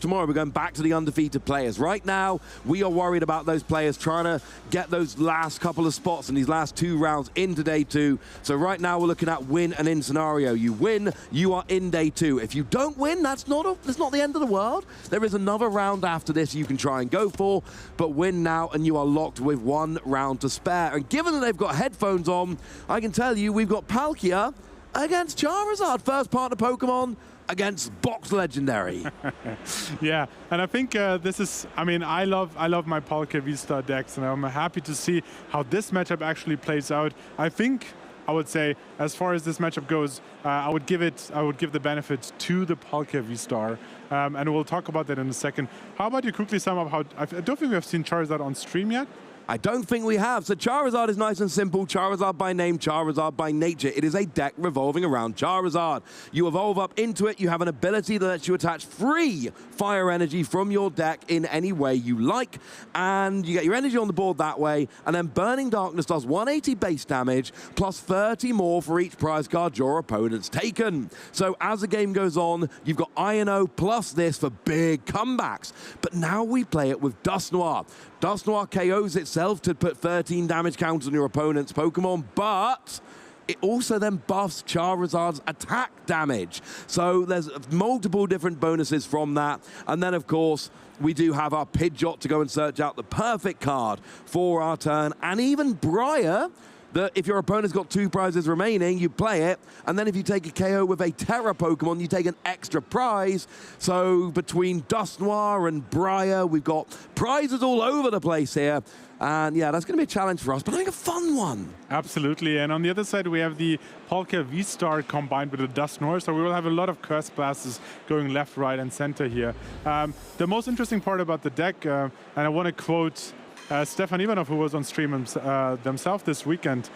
Tomorrow we're going back to the undefeated players. Right now, we are worried about those players trying to get those last couple of spots in these last 2 rounds into day 2. So right now we're looking at win and in scenario. You win, you are in day 2. If you don't win, that's not the end of the world. There is another round after this you can try and go for, but win now and you are locked with 1 round to spare. And given that they've got headphones on, I can tell you we've got Palkia against Charizard, first partner Pokemon against Box Legendary. Yeah, and I think this is, I mean, I love my Palkia V-Star decks, and I'm happy to see how this matchup actually plays out. I think, I would say, as far as this matchup goes, I would give the benefit to the Palkia V-Star, and we'll talk about that in a second. How about you quickly sum up how, I don't think we've seen Charizard on stream yet. I don't think we have. So Charizard is nice and simple. Charizard by name, Charizard by nature. It is a deck revolving around Charizard. You evolve up into it. You have an ability that lets you attach free fire energy from your deck in any way you like. And you get your energy on the board that way. And then Burning Darkness does 180 base damage plus 30 more for each prize card your opponent's taken. So as the game goes on, you've got INO plus this for big comebacks. But now we play it with Dusknoir. Dusknoir KOs itself to put 13 damage counters on your opponent's Pokemon, but it also then buffs Charizard's attack damage. So there's multiple different bonuses from that. And then, of course, we do have our Pidgeot to go and search out the perfect card for our turn. And even Briar, that if your opponent's got 2 prizes remaining, you play it, and then if you take a KO with a Terra Pokemon, you take an extra prize. So between Dusknoir and Briar, we've got prizes all over the place here. And yeah, that's going to be a challenge for us, but I think a fun one. Absolutely, and on the other side, we have the Palkia V-Star combined with the Dusknoir, so we will have a lot of Curse Blasts going left, right, and center here. The most interesting part about the deck, and I want to quote Stefan Ivanov, who was on stream themselves this weekend,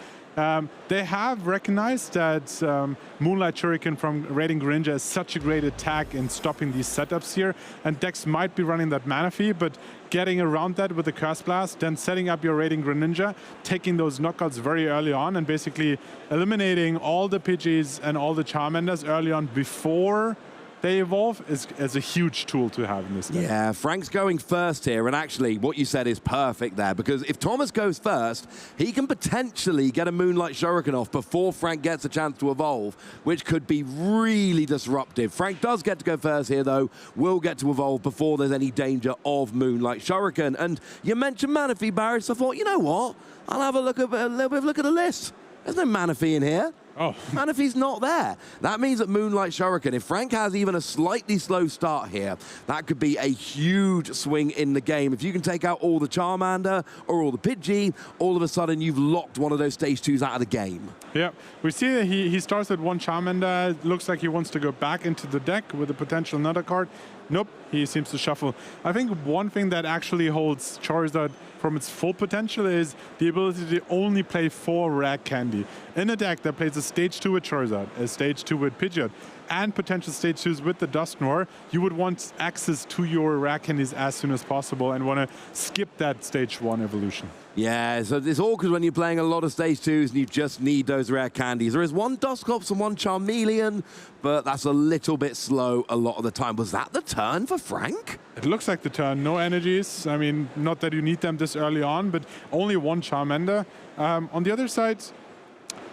they have recognized that Moonlight Shuriken from Raiding Greninja is such a great attack in stopping these setups here, and decks might be running that Manaphy, but getting around that with the Curse Blast, then setting up your Raiding Greninja, taking those knockouts very early on, and basically eliminating all the Pidgeys and all the Charmanders early on before they evolve is a huge tool to have in this deck. Yeah, Frank's going first here, and actually what you said is perfect there, because if Thomas goes first, he can potentially get a Moonlight Shuriken off before Frank gets a chance to evolve, which could be really disruptive. Frank does get to go first here, though, will get to evolve before there's any danger of Moonlight Shuriken. And you mentioned Manaphy, Barry, so I thought, you know what? I'll have a little bit of a look at the list. There's no Manaphy in here. Oh. Manaphy's not there. That means that Moonlight Shuriken, if Frank has even a slightly slow start here, that could be a huge swing in the game. If you can take out all the Charmander or all the Pidgey, all of a sudden you've locked one of those stage 2s out of the game. Yeah, we see that he starts with 1 Charmander. Looks like he wants to go back into the deck with a potential another card. Nope, he seems to shuffle. I think one thing that actually holds Charizard from its full potential is the ability to only play 4 rare candy. In a deck that plays a stage 2 with Charizard, a stage 2 with Pidgeot, and potential stage 2s with the Dusknoir, you would want access to your rare candies as soon as possible and want to skip that stage 1 evolution. Yeah, so it's awkward when you're playing a lot of stage 2s and you just need those rare candies. There is 1 Dusclops and 1 Charmeleon, but that's a little bit slow a lot of the time. Was that the turn for Frank? It looks like the turn. No energies. I mean, not that you need them this early on, but only 1 Charmander. On the other side,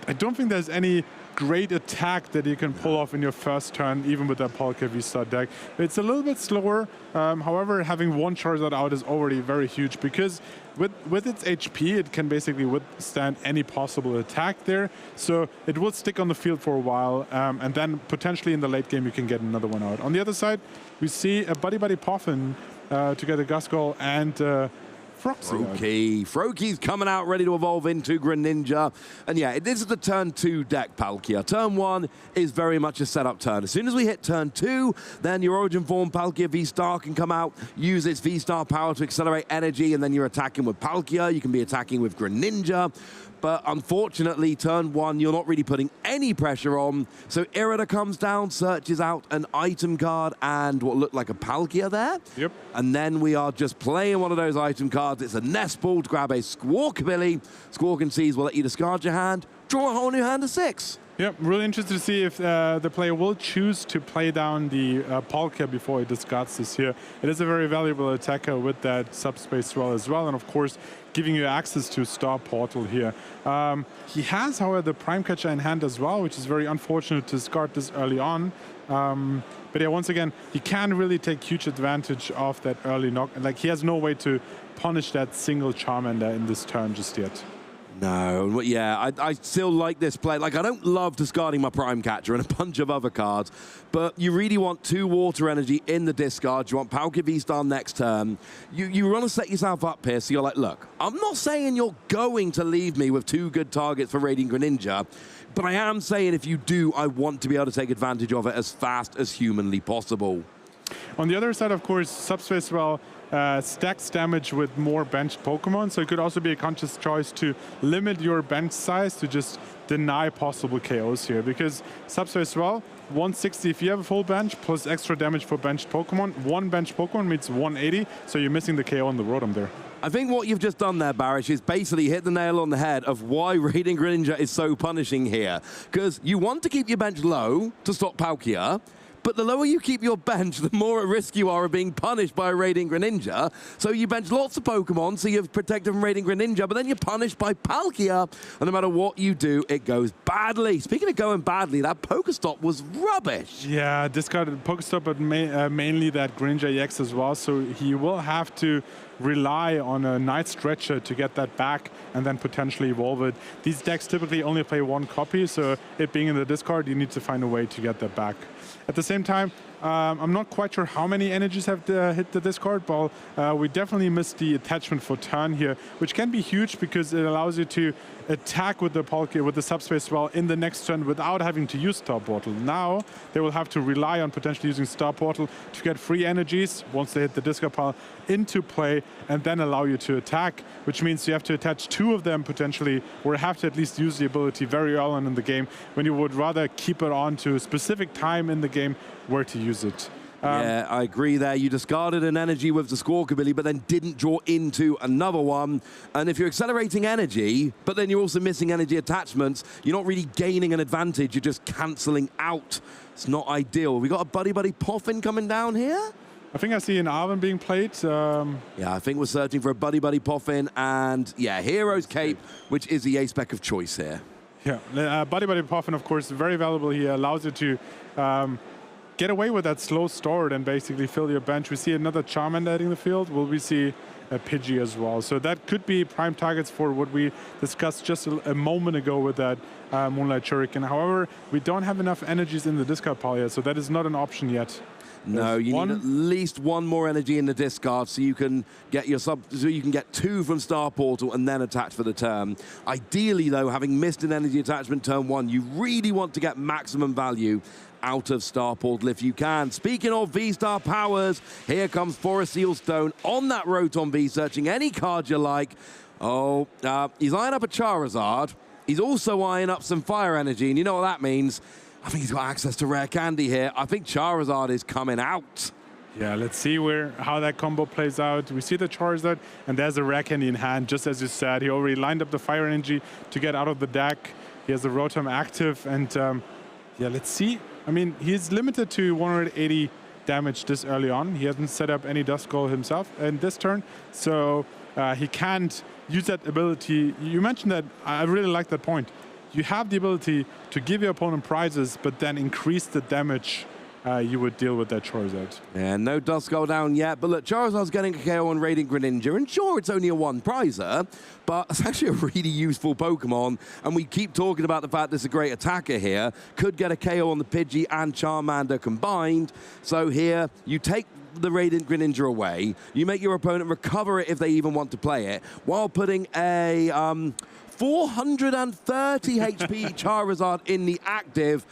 I don't think there's any great attack that you can pull off in your first turn, even with that Palkia V-Star deck. It's a little bit slower. However, having 1 Charizard out is already very huge, because with its HP, it can basically withstand any possible attack there. So it will stick on the field for a while, and then potentially in the late game, you can get another one out. On the other side, we see a Buddy Poffin to get a Guskull and Froakie's coming out ready to evolve into Greninja. And yeah, this is the turn 2 deck, Palkia. Turn 1 is very much a setup turn. As soon as we hit turn 2, then your Origin Form Palkia V-Star can come out, use its V-Star power to accelerate energy, and then you're attacking with Palkia. You can be attacking with Greninja. But unfortunately, turn 1, you're not really putting any pressure on. So Irida comes down, searches out an item card and what looked like a Palkia there. Yep. And then we are just playing one of those item cards. It's a Nest Ball to grab a Squawkabilly. Squawk and Seize will let you discard your hand, draw a whole new hand of 6. Yeah, really interested to see if the player will choose to play down the Polka before he discards this here. It is a very valuable attacker with that subspace swell as well, and of course giving you access to Star Portal here. He has, however, the Prime Catcher in hand as well, which is very unfortunate to discard this early on. But yeah, once again, he can really take huge advantage of that early knock. Like, he has no way to punish that single Charmander in this turn just yet. No, yeah, I still like this play. Like, I don't love discarding my Prime Catcher and a bunch of other cards, but you really want 2 water energy in the discard. You want Palkia V-Star next turn. You want to set yourself up here, so you're like, look, I'm not saying you're going to leave me with 2 good targets for Radiant Greninja, but I am saying if you do, I want to be able to take advantage of it as fast as humanly possible. On the other side, of course, Subspace Well stacks damage with more benched Pokemon, so it could also be a conscious choice to limit your bench size to just deny possible KOs here, because Subspace Well, 160 if you have a full bench, plus extra damage for benched Pokemon. 1 benched Pokemon means 180, so you're missing the KO on the Rotom there. I think what you've just done there, Barish, is basically hit the nail on the head of why Radiant Greninja is so punishing here. Because you want to keep your bench low to stop Palkia, but the lower you keep your bench, the more at risk you are of being punished by a Radiant Greninja. So you bench lots of Pokemon, so you're protected from Radiant Greninja, but then you're punished by Palkia, and no matter what you do, it goes badly. Speaking of going badly, that Pokestop was rubbish. Yeah, discarded Pokestop, but mainly that Greninja EX as well, so he will have to rely on a Night Stretcher to get that back and then potentially evolve it. These decks typically only play 1 copy, so it being in the discard, you need to find a way to get that back. At the same time, I'm not quite sure how many energies have hit the discard ball. We definitely missed the attachment for turn here, which can be huge because it allows you to attack with the Palkia, with the Subspace Well in the next turn without having to use Star Portal. Now they will have to rely on potentially using Star Portal to get free energies once they hit the discard pile into play and then allow you to attack, which means you have to attach 2 of them potentially, or have to at least use the ability very early on in the game when you would rather keep it on to a specific time in the game where to use it. Yeah, I agree there. You discarded an energy with the Squawkabilly, but then didn't draw into another one. And if you're accelerating energy, but then you're also missing energy attachments, you're not really gaining an advantage. You're just cancelling out. It's not ideal. We got a Buddy Buddy Poffin coming down here. I think I see an Arven being played. Yeah, I think we're searching for a Buddy Buddy Poffin. And yeah, Hero's Cape, which is the A-spec of choice here. Yeah, Buddy Buddy Poffin, of course, very valuable here. Allows you to get away with that slow start and basically fill your bench. We see another Charmander hitting the field. Will we see a Pidgey as well? So that could be prime targets for what we discussed just a moment ago with that Moonlight Shuriken. However, we don't have enough energies in the discard pile yet, so that is not an option yet. No, you need at least 1 more energy in the discard so you can get your so you can get 2 from Star Portal and then attach for the turn. Ideally, though, having missed an energy attachment turn 1, you really want to get maximum value out of Star Portal if you can. Speaking of V-Star powers, here comes Forest Seal Stone on that Rotom V, searching any card you like. Oh, he's eyeing up a Charizard. He's also eyeing up some fire energy, and you know what that means. I think he's got access to rare candy here. I think Charizard is coming out. Yeah, let's see how that combo plays out. We see the Charizard, and there's a rare candy in hand, just as you said. He already lined up the fire energy to get out of the deck. He has the Rotom active, and yeah, let's see. I mean, he's limited to 180 damage this early on. He hasn't set up any Duskull himself in this turn, so he can't use that ability. You mentioned that. I really like that point. You have the ability to give your opponent prizes, but then increase the damage you would deal with that Charizard. Yeah, no Duskull down yet, but look, Charizard's getting a KO on Radiant Greninja, and sure, it's only a 1 prizer, but it's actually a really useful Pokemon, and we keep talking about the fact there's a great attacker here. Could get a KO on the Pidgey and Charmander combined, so here, you take the Radiant Greninja away, you make your opponent recover it if they even want to play it, while putting a 430 HP Charizard in the active,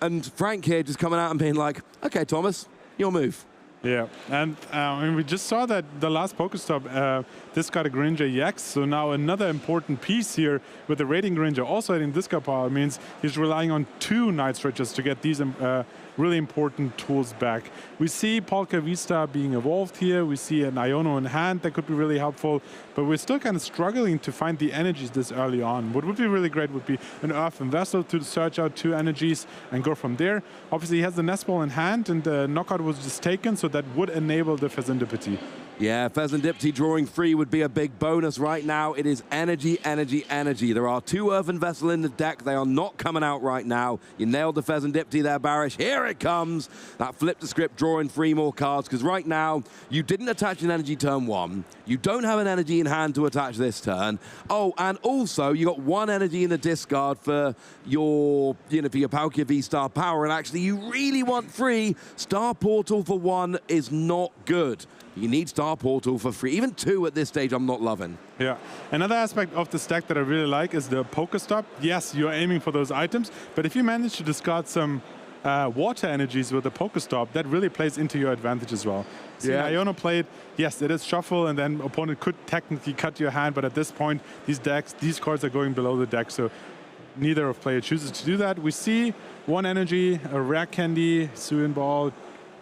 and Frank here just coming out and being like, okay, Thomas, your move. Yeah, and I mean, we just saw that the last Pokestop, this got a Greninja EX, so now another important piece here with the Radiant Greninja also hitting this pile means he's relying on 2 Night Stretchers to get these really important tools back. We see Polka V-Star being evolved here. We see an Iono in hand that could be really helpful, but we're still kind of struggling to find the energies this early on. What would be really great would be an Earthen Vessel to search out 2 energies and go from there. Obviously, he has the Nest Ball in hand, and the knockout was just taken, so that would enable the Pheasantipity. Yeah, Pheasantipity drawing free would be a big bonus right now. It is energy, energy, energy. There are 2 Earthen Vessel in the deck. They are not coming out right now. You nailed the Pheasantipity there, Barish. Here it comes. That flip the script, drawing 3 more cards, because right now, you didn't attach an energy turn 1. You don't have an energy in hand to attach this turn. Oh, and also, you got 1 energy in the discard for your, for your Palkia V-Star power, and actually, you really want 3. Star Portal for 1 is not good. You need Star Portal for free. Even 2 at this stage, I'm not loving. Yeah. Another aspect of this deck that I really like is the Pokestop. Yes, you're aiming for those items, but if you manage to discard some water energies with the Pokestop, that really plays into your advantage as well. See, Yeah. Iono played, yes, it is shuffle, and then opponent could technically cut your hand, but at this point, these cards are going below the deck, so neither of player chooses to do that. We see 1 energy, a Rare Candy, Suin Ball,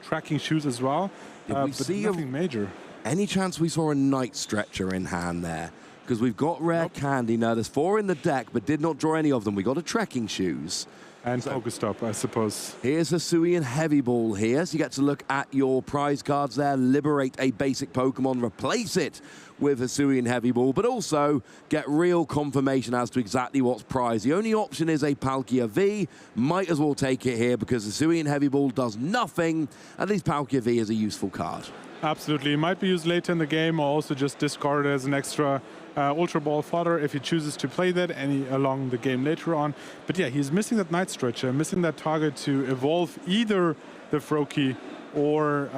Tracking Shoes as well. We But see nothing major. Any chance we saw a Night Stretcher in hand there? Because we've got Rare Candy now. There's 4 in the deck, but did not draw any of them. We got a Trekking Shoes. And Pokestop, I suppose. Here's a Suian Heavy Ball here. So you get to look at your prize cards there, liberate a basic Pokemon, replace it with a Suian Heavy Ball, but also get real confirmation as to exactly what's prized. The only option is a Palkia V. Might as well take it here because the Suian Heavy Ball does nothing. At least Palkia V is a useful card. Absolutely. It might be used later in the game or also just discarded as an extra Ultra Ball fodder if he chooses to play that along the game later on. But yeah, he's missing that Night Stretcher, missing that target to evolve either the Froakie or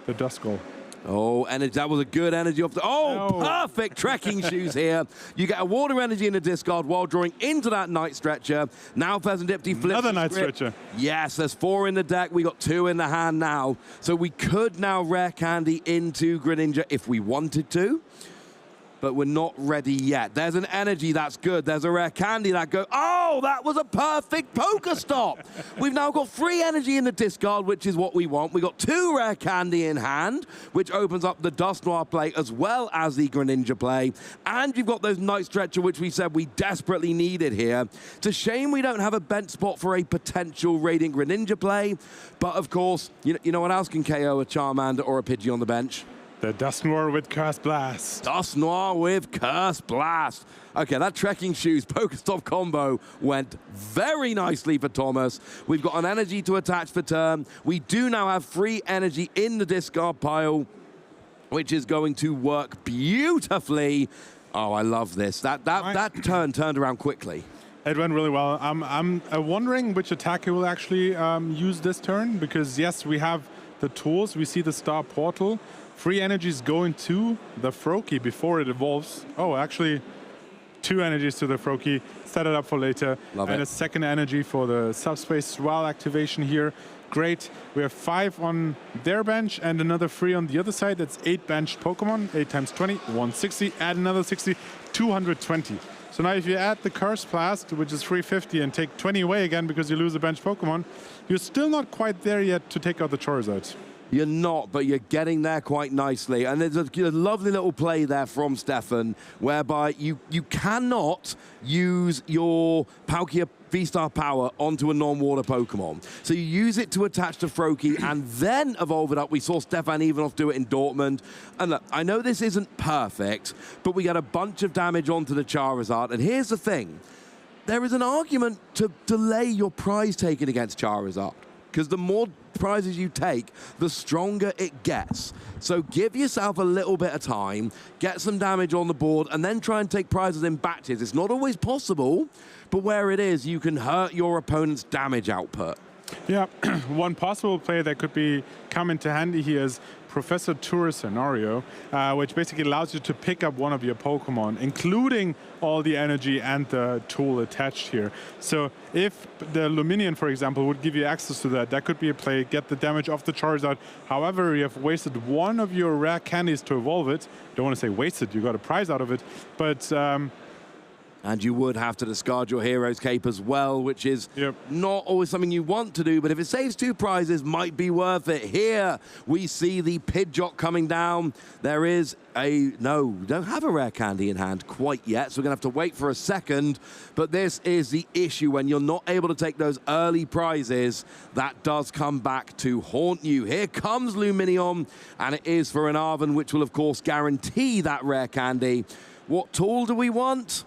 the Duskull. Oh, and that was a good energy off the... Oh, perfect Trekking Shoes here. You get a water energy in the discard while drawing into that Night Stretcher. Now Pheasantipity flips Another the Night script. Stretcher. Yes, there's 4 in the deck. We got 2 in the hand now. So we could now Rare Candy into Greninja if we wanted to. But we're not ready yet. There's an energy, that's good. There's a Rare Candy that goes, oh, that was a perfect Pokestop. We've now got 3 energy in the discard, which is what we want. We got 2 Rare Candy in hand, which opens up the Dust Noir play as well as the Greninja play. And you've got those Night Stretcher, which we said we desperately needed here. It's a shame we don't have a bent spot for a potential Radiant Greninja play. But of course, you know what else can KO a Charmander or a Pidgey on the bench? The Dust Noir with Curse Blast. Dust Noir with Curse Blast. Okay, that Trekking Shoes Pokestop combo went very nicely for Thomas. We've got an energy to attach for turn. We do now have free energy in the discard pile, which is going to work beautifully. Oh, I love this. That turn turned around quickly. It went really well. I'm wondering which attack he will actually use this turn, because yes, we have the tools. We see the Star Portal. Free energies going to the Froakie before it evolves. Oh, actually, 2 energies to the Froakie. Set it up for later. Love and it. a second energy for the Subspace Swirl activation here. Great. We have 5 on their bench and another 3 on the other side. That's 8 benched Pokemon. 8 times 20, 160. Add another 60, 220. So now if you add the Curse Blast, which is 350, and take 20 away again because you lose a bench Pokemon, you're still not quite there yet to take out the Charizard. You're not, but you're getting there quite nicely. And there's a lovely little play there from Stefan, whereby you cannot use your Palkia V-Star power onto a non-water Pokemon. So you use it to attach to Froakie and then evolve it up. We saw Stefan Ivanov do it in Dortmund. And look, I know this isn't perfect, but we get a bunch of damage onto the Charizard. And here's the thing. There is an argument to delay your prize taking against Charizard, because the more prizes you take, the stronger it gets. So give yourself a little bit of time, get some damage on the board, and then try and take prizes in batches. It's not always possible, but where it is, you can hurt your opponent's damage output. Yeah, one possible play that could come into handy here is Professor Tour scenario, which basically allows you to pick up one of your Pokemon, including all the energy and the tool attached here. So if the Luminion, for example, would give you access to that, that could be a play, get the damage off the Charizard. However, you have wasted one of your rare candies to evolve it. Don't want to say wasted, you got a prize out of it, but And you would have to discard your Hero's Cape as well, which is not always something you want to do, but if it saves 2 prizes, might be worth it. Here, we see the Pidgeot coming down. There is no, we don't have a rare candy in hand quite yet, so we're going to have to wait for a second. But this is the issue. When you're not able to take those early prizes, that does come back to haunt you. Here comes Luminion, and it is for an Arven, which will, of course, guarantee that rare candy. What tool do we want?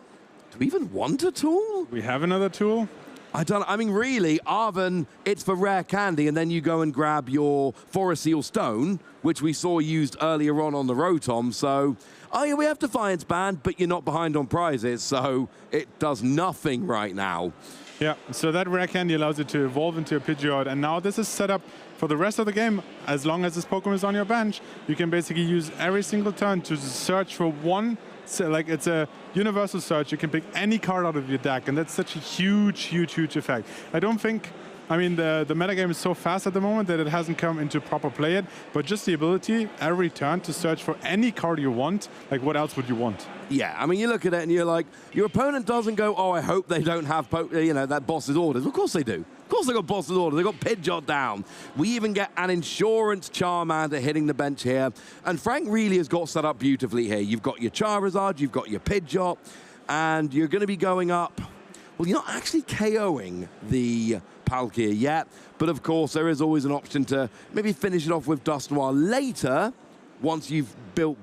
Do we even want a tool? We have another tool? I mean, really, Arven, it's for rare candy, and then you go and grab your Forest Seal Stone, which we saw used earlier on the Rotom. So, oh yeah, we have Defiance banned, but you're not behind on prizes, so it does nothing right now. Yeah, so that rare candy allows you to evolve into a Pidgeot, and now this is set up for the rest of the game. As long as this Pokemon is on your bench, you can basically use every single turn to search for one. So, like, it's a universal search. You can pick any card out of your deck, and that's such a huge effect. I don't think, I mean, the metagame is so fast at the moment that it hasn't come into proper play yet, but just the ability every turn to search for any card you want, like, what else would you want? Yeah, I mean, you look at it and you're like, your opponent doesn't go, oh, I hope they don't have, that boss's orders. Of course they do. Of course they got boss's orders. They got Pidgeot down. We even get an Insurance Charmander hitting the bench here. And Frank really has got set up beautifully here. You've got your Charizard, you've got your Pidgeot, and you're going to be going up. Well, you're not actually KOing the Palkia yet, but of course there is always an option to maybe finish it off with Dusknoir later, once you've built,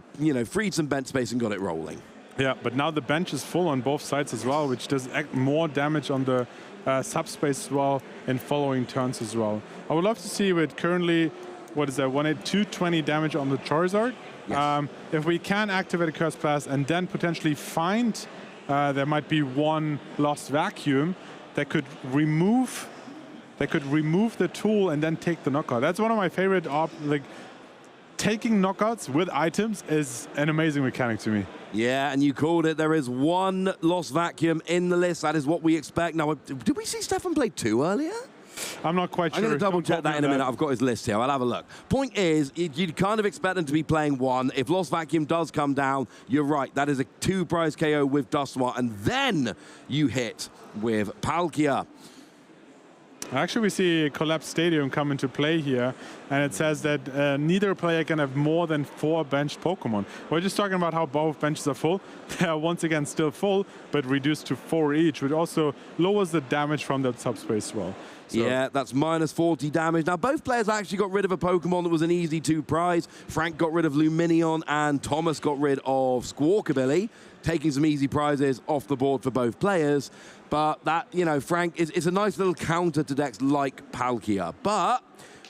freed some bench space and got it rolling. Yeah, but now the bench is full on both sides as well, which does more damage on the subspace as well in following turns as well. I would love to see with currently, what is that, 220 damage on the Charizard. Yes. If we can activate a Curse Blast and then potentially find there might be one Lost Vacuum that could remove the tool and then take the knockout. That's one of my favorite, taking knockouts with items is an amazing mechanic to me. Yeah, and you called it. There is one Lost Vacuum in the list. That is what we expect. Now, did we see Stefan play 2 earlier? I'm not quite sure. I'm going to double check that in a minute. I've got his list here. I'll have a look. Point is, you'd kind of expect them to be playing 1. If Lost Vacuum does come down, you're right. That is a 2-prize KO with Dusknoir, and then you hit with Palkia. Actually, we see Collapse Stadium come into play here, and it says that neither player can have more than 4 benched Pokemon. We're just talking about how both benches are full. They are once again still full, but reduced to 4 each, which also lowers the damage from that subspace as well. So yeah, that's minus 40 damage. Now, both players actually got rid of a Pokemon that was an easy 2-prize. Frank got rid of Luminion, and Thomas got rid of Squawkabilly, taking some easy prizes off the board for both players. But that, Frank, is a nice little counter to decks like Palkia. But,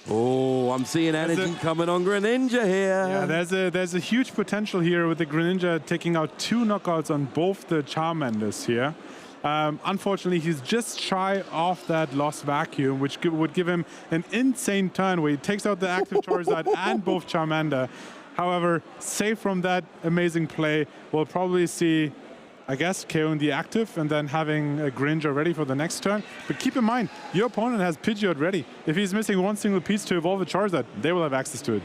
I'm seeing energy coming on Greninja here. Yeah, there's a huge potential here with the Greninja taking out 2 knockouts on both the Charmanders here. Unfortunately, he's just shy of that Lost Vacuum, which would give him an insane turn where he takes out the active Charizard and both Charmander. However, safe from that amazing play, we'll probably see, I guess, KOing the active and then having a Greninja ready for the next turn. But keep in mind, your opponent has Pidgeot ready. If he's missing one single piece to evolve a Charizard, they will have access to it.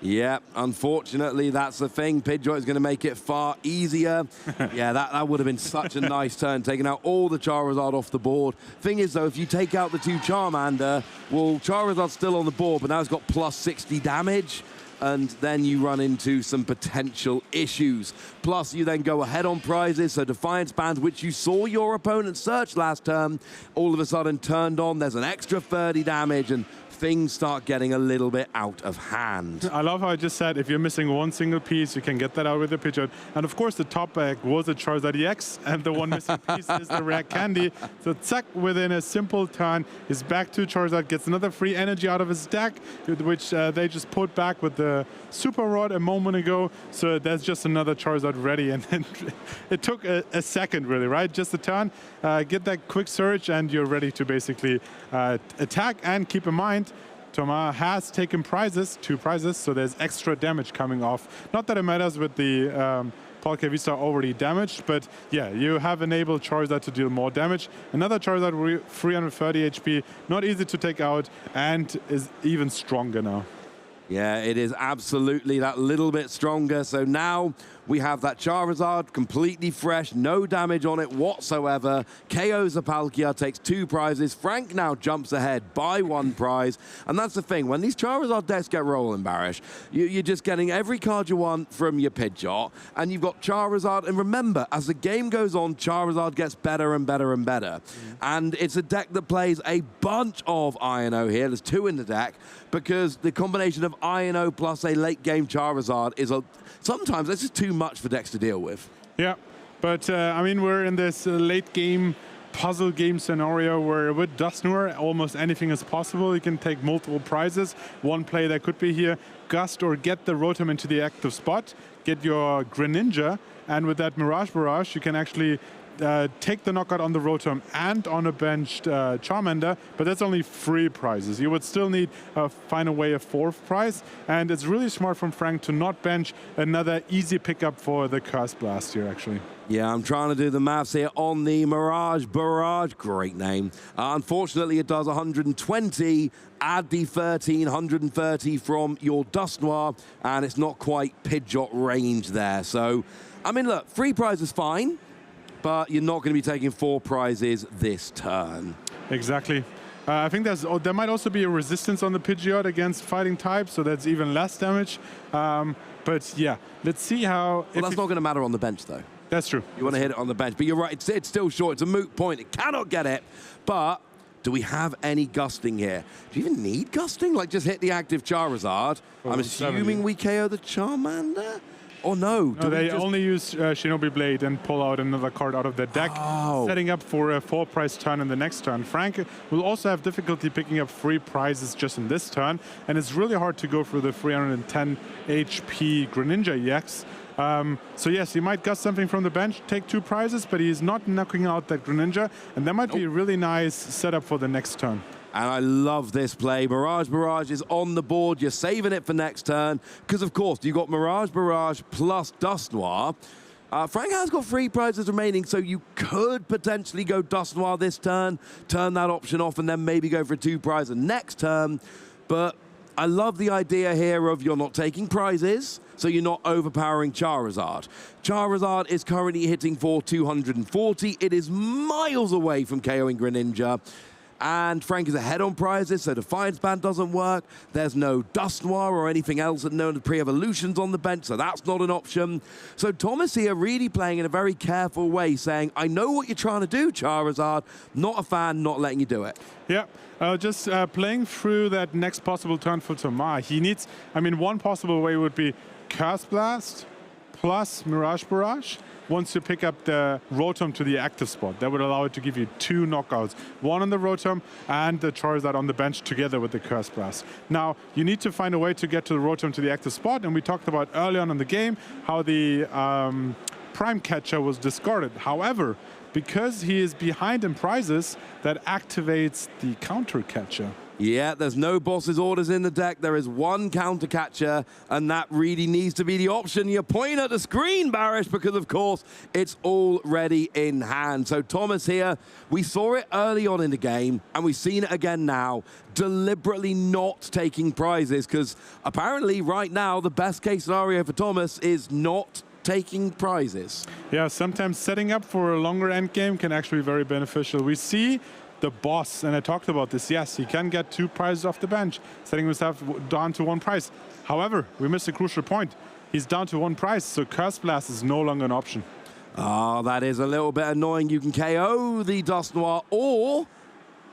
Yeah, unfortunately, that's the thing. Pidgeot is going to make it far easier. Yeah, that would have been such a nice turn, taking out all the Charizard off the board. Thing is, though, if you take out the 2 Charmander, well, Charizard's still on the board, but now it's got plus 60 damage. And then you run into some potential issues. Plus, you then go ahead on prizes, so Defiance Band, which you saw your opponent search last turn, all of a sudden turned on. There's an extra 30 damage, and things start getting a little bit out of hand. I love how I just said, if you're missing one single piece, you can get that out with the Pidgeot. And of course, the top pack was a Charizard EX, and the one missing piece is the rare candy. So Zack, within a simple turn, is back to Charizard, gets another free energy out of his deck, which they just put back with the Super Rod a moment ago. So there's just another Charizard ready. And then it took a second, really, right? Just a turn, get that quick search, and you're ready to basically attack. And keep in mind, Thomas has taken prizes, 2 prizes, so there's extra damage coming off. Not that it matters with the Palkia V-Star already damaged, but yeah, you have enabled Charizard to deal more damage. Another Charizard with 330 HP, not easy to take out, and is even stronger now. Yeah, it is absolutely that little bit stronger. So now we have that Charizard completely fresh, no damage on it whatsoever. KOs the Palkia, takes 2 prizes. Frank now jumps ahead by 1 prize. And that's the thing, when these Charizard decks get rolling, Barish, you're just getting every card you want from your Pidgeot, and you've got Charizard. And remember, as the game goes on, Charizard gets better and better and better. And it's a deck that plays a bunch of Io here. There's 2 in the deck, because the combination of Io plus a late-game Charizard is sometimes that's just too much for decks to deal with. Yeah, but I mean, we're in this late-game puzzle game scenario where with Dusknoir, almost anything is possible. You can take multiple prizes. One play that could be here, Gust or get the Rotom into the active spot, get your Greninja, and with that Mirage Barrage, you can actually take the knockout on the Rotom and on a benched Charmander, but that's only 3 prizes. You would still need find a way a 4th prize, and it's really smart from Frank to not bench another easy pickup for the Curse Blast here, actually. Yeah, I'm trying to do the maths here on the Mirage Barrage. Great name. Unfortunately, it does 120. Add the 130 from your Dusknoir, and it's not quite Pidgeot range there. So, I mean, look, 3 prizes fine, but you're not going to be taking 4 prizes this turn. Exactly. I think there might also be a resistance on the Pidgeot against fighting types, so that's even less damage. But yeah, let's see how... Well, that's not going to matter on the bench, though. That's true. You want to hit it on the bench. But you're right, it's still short. It's a moot point. It cannot get it. But do we have any gusting here? Do you even need gusting? Like, just hit the active Charizard. I'm assuming we KO the Charmander? Or no? No, they only use Shinobi Blade and pull out another card out of their deck, setting up for a 4-prize turn in the next turn. Frank will also have difficulty picking up 3 prizes just in this turn, and it's really hard to go for the 310 HP Greninja EX. So yes, he might gust something from the bench, take 2 prizes, but he's not knocking out that Greninja, and that might be a really nice setup for the next turn. And I love this play. Mirage Barrage is on the board. You're saving it for next turn. Because, of course, you've got Mirage Barrage plus Dusknoir. Frank has got 3 prizes remaining, so you could potentially go Dusknoir this turn, turn that option off, and then maybe go for 2 prizes next turn. But I love the idea here of you're not taking prizes, so you're not overpowering Charizard. Charizard is currently hitting for 240. It is miles away from KOing Greninja. And Frank is ahead on prizes, so Defiance Band doesn't work. There's no Dusknoir or anything else that known as pre-evolutions on the bench, so that's not an option. So Thomas here really playing in a very careful way, saying, I know what you're trying to do, Charizard. Not a fan, not letting you do it. Yeah, just playing through that next possible turn for Thomas. He needs, I mean, one possible way would be Curse Blast plus Mirage Barrage. Once you pick up the Rotom to the active spot, that would allow it to give you 2 knockouts. 1 on the Rotom and the Charizard on the bench together with the Curse Blast. Now, you need to find a way to get to the Rotom to the active spot, and we talked about early on in the game how the Prime Catcher was discarded. However, because he is behind in prizes, that activates the Counter Catcher. Yeah, there's no boss's orders in the deck. There is 1 counter catcher, and that really needs to be the option. You're pointing at the screen, Barish, because, of course, it's already in hand. So Thomas here, we saw it early on in the game, and we've seen it again now, deliberately not taking prizes, because apparently right now the best case scenario for Thomas is not taking prizes. Yeah, sometimes setting up for a longer end game can actually be very beneficial. We see the boss, and I talked about this, yes, he can get 2 prizes off the bench, setting himself down to 1 prize. However, we missed a crucial point. He's down to 1 prize, so Curse Blast is no longer an option. Oh, that is a little bit annoying. You can KO the Dusknoir, or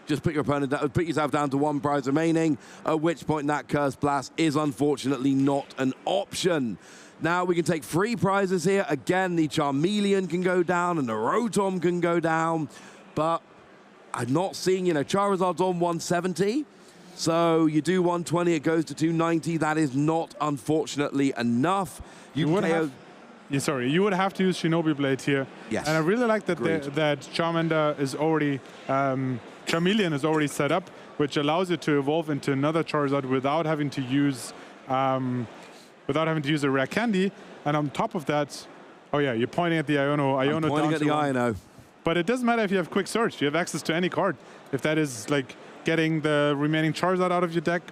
just put your opponent down, put yourself down to 1 prize remaining, at which point that Curse Blast is unfortunately not an option. Now we can take 3 prizes here. Again, the Charmeleon can go down and the Rotom can go down, but I'm not seeing, Charizard's on 170. So you do 120, it goes to 290. That is not, unfortunately, enough. You would have to use Shinobi Blade here. Yes. And I really like that that Charmander is already, Charmeleon is already set up, which allows you to evolve into another Charizard without having to use a rare candy. And on top of that, oh yeah, you're pointing at the Iono. I'm pointing at the Iono. But it doesn't matter if you have quick search. You have access to any card. If that is like getting the remaining Charizard out of your deck,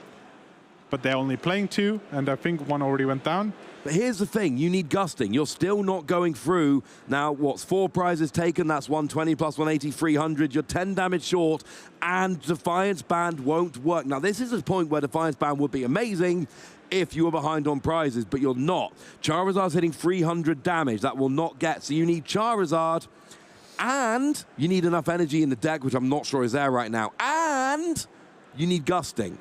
but they're only playing 2, and I think 1 already went down. But here's the thing, you need gusting. You're still not going through. Now, what's 4 prizes taken? That's 120 plus 180, 300. You're 10 damage short, and Defiance Band won't work. Now, this is a point where Defiance Band would be amazing if you were behind on prizes, but you're not. Charizard's hitting 300 damage. That will not get. So you need Charizard, and you need enough energy in the deck, which I'm not sure is there right now, and you need gusting.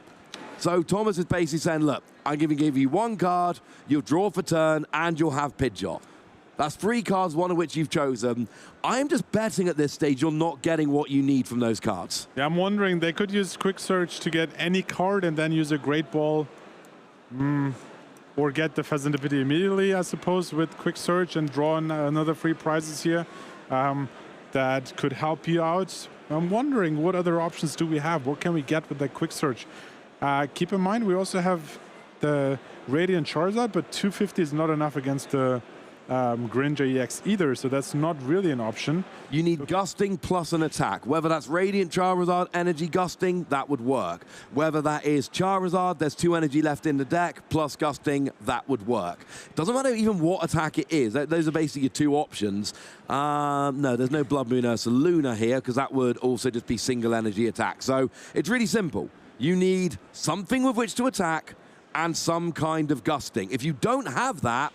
So Thomas is basically saying, look, I'm going to give you 1 card, you'll draw for turn, and you'll have Pidgeot. That's 3 cards, 1 of which you've chosen. I'm just betting at this stage you're not getting what you need from those cards. Yeah, I'm wondering, they could use Quick Search to get any card and then use a Great Ball. Or get the Facility immediately, I suppose, with Quick Search and draw another 3 prizes here. That could help you out. I'm wondering, what other options do we have? What can we get with that Quick Search? Keep in mind, we also have the Radiant Charizard, but 250 is not enough against the Greninja EX either, so that's not really an option. You need gusting plus an attack. Whether that's Radiant Charizard, energy gusting, that would work. Whether that is Charizard, there's 2 energy left in the deck, plus gusting, that would work. Doesn't matter even what attack it is. Those are basically your 2 options. No, there's no Blood Moon Ursaluna here, because that would also just be single energy attack. So it's really simple. You need something with which to attack and some kind of gusting. If you don't have that,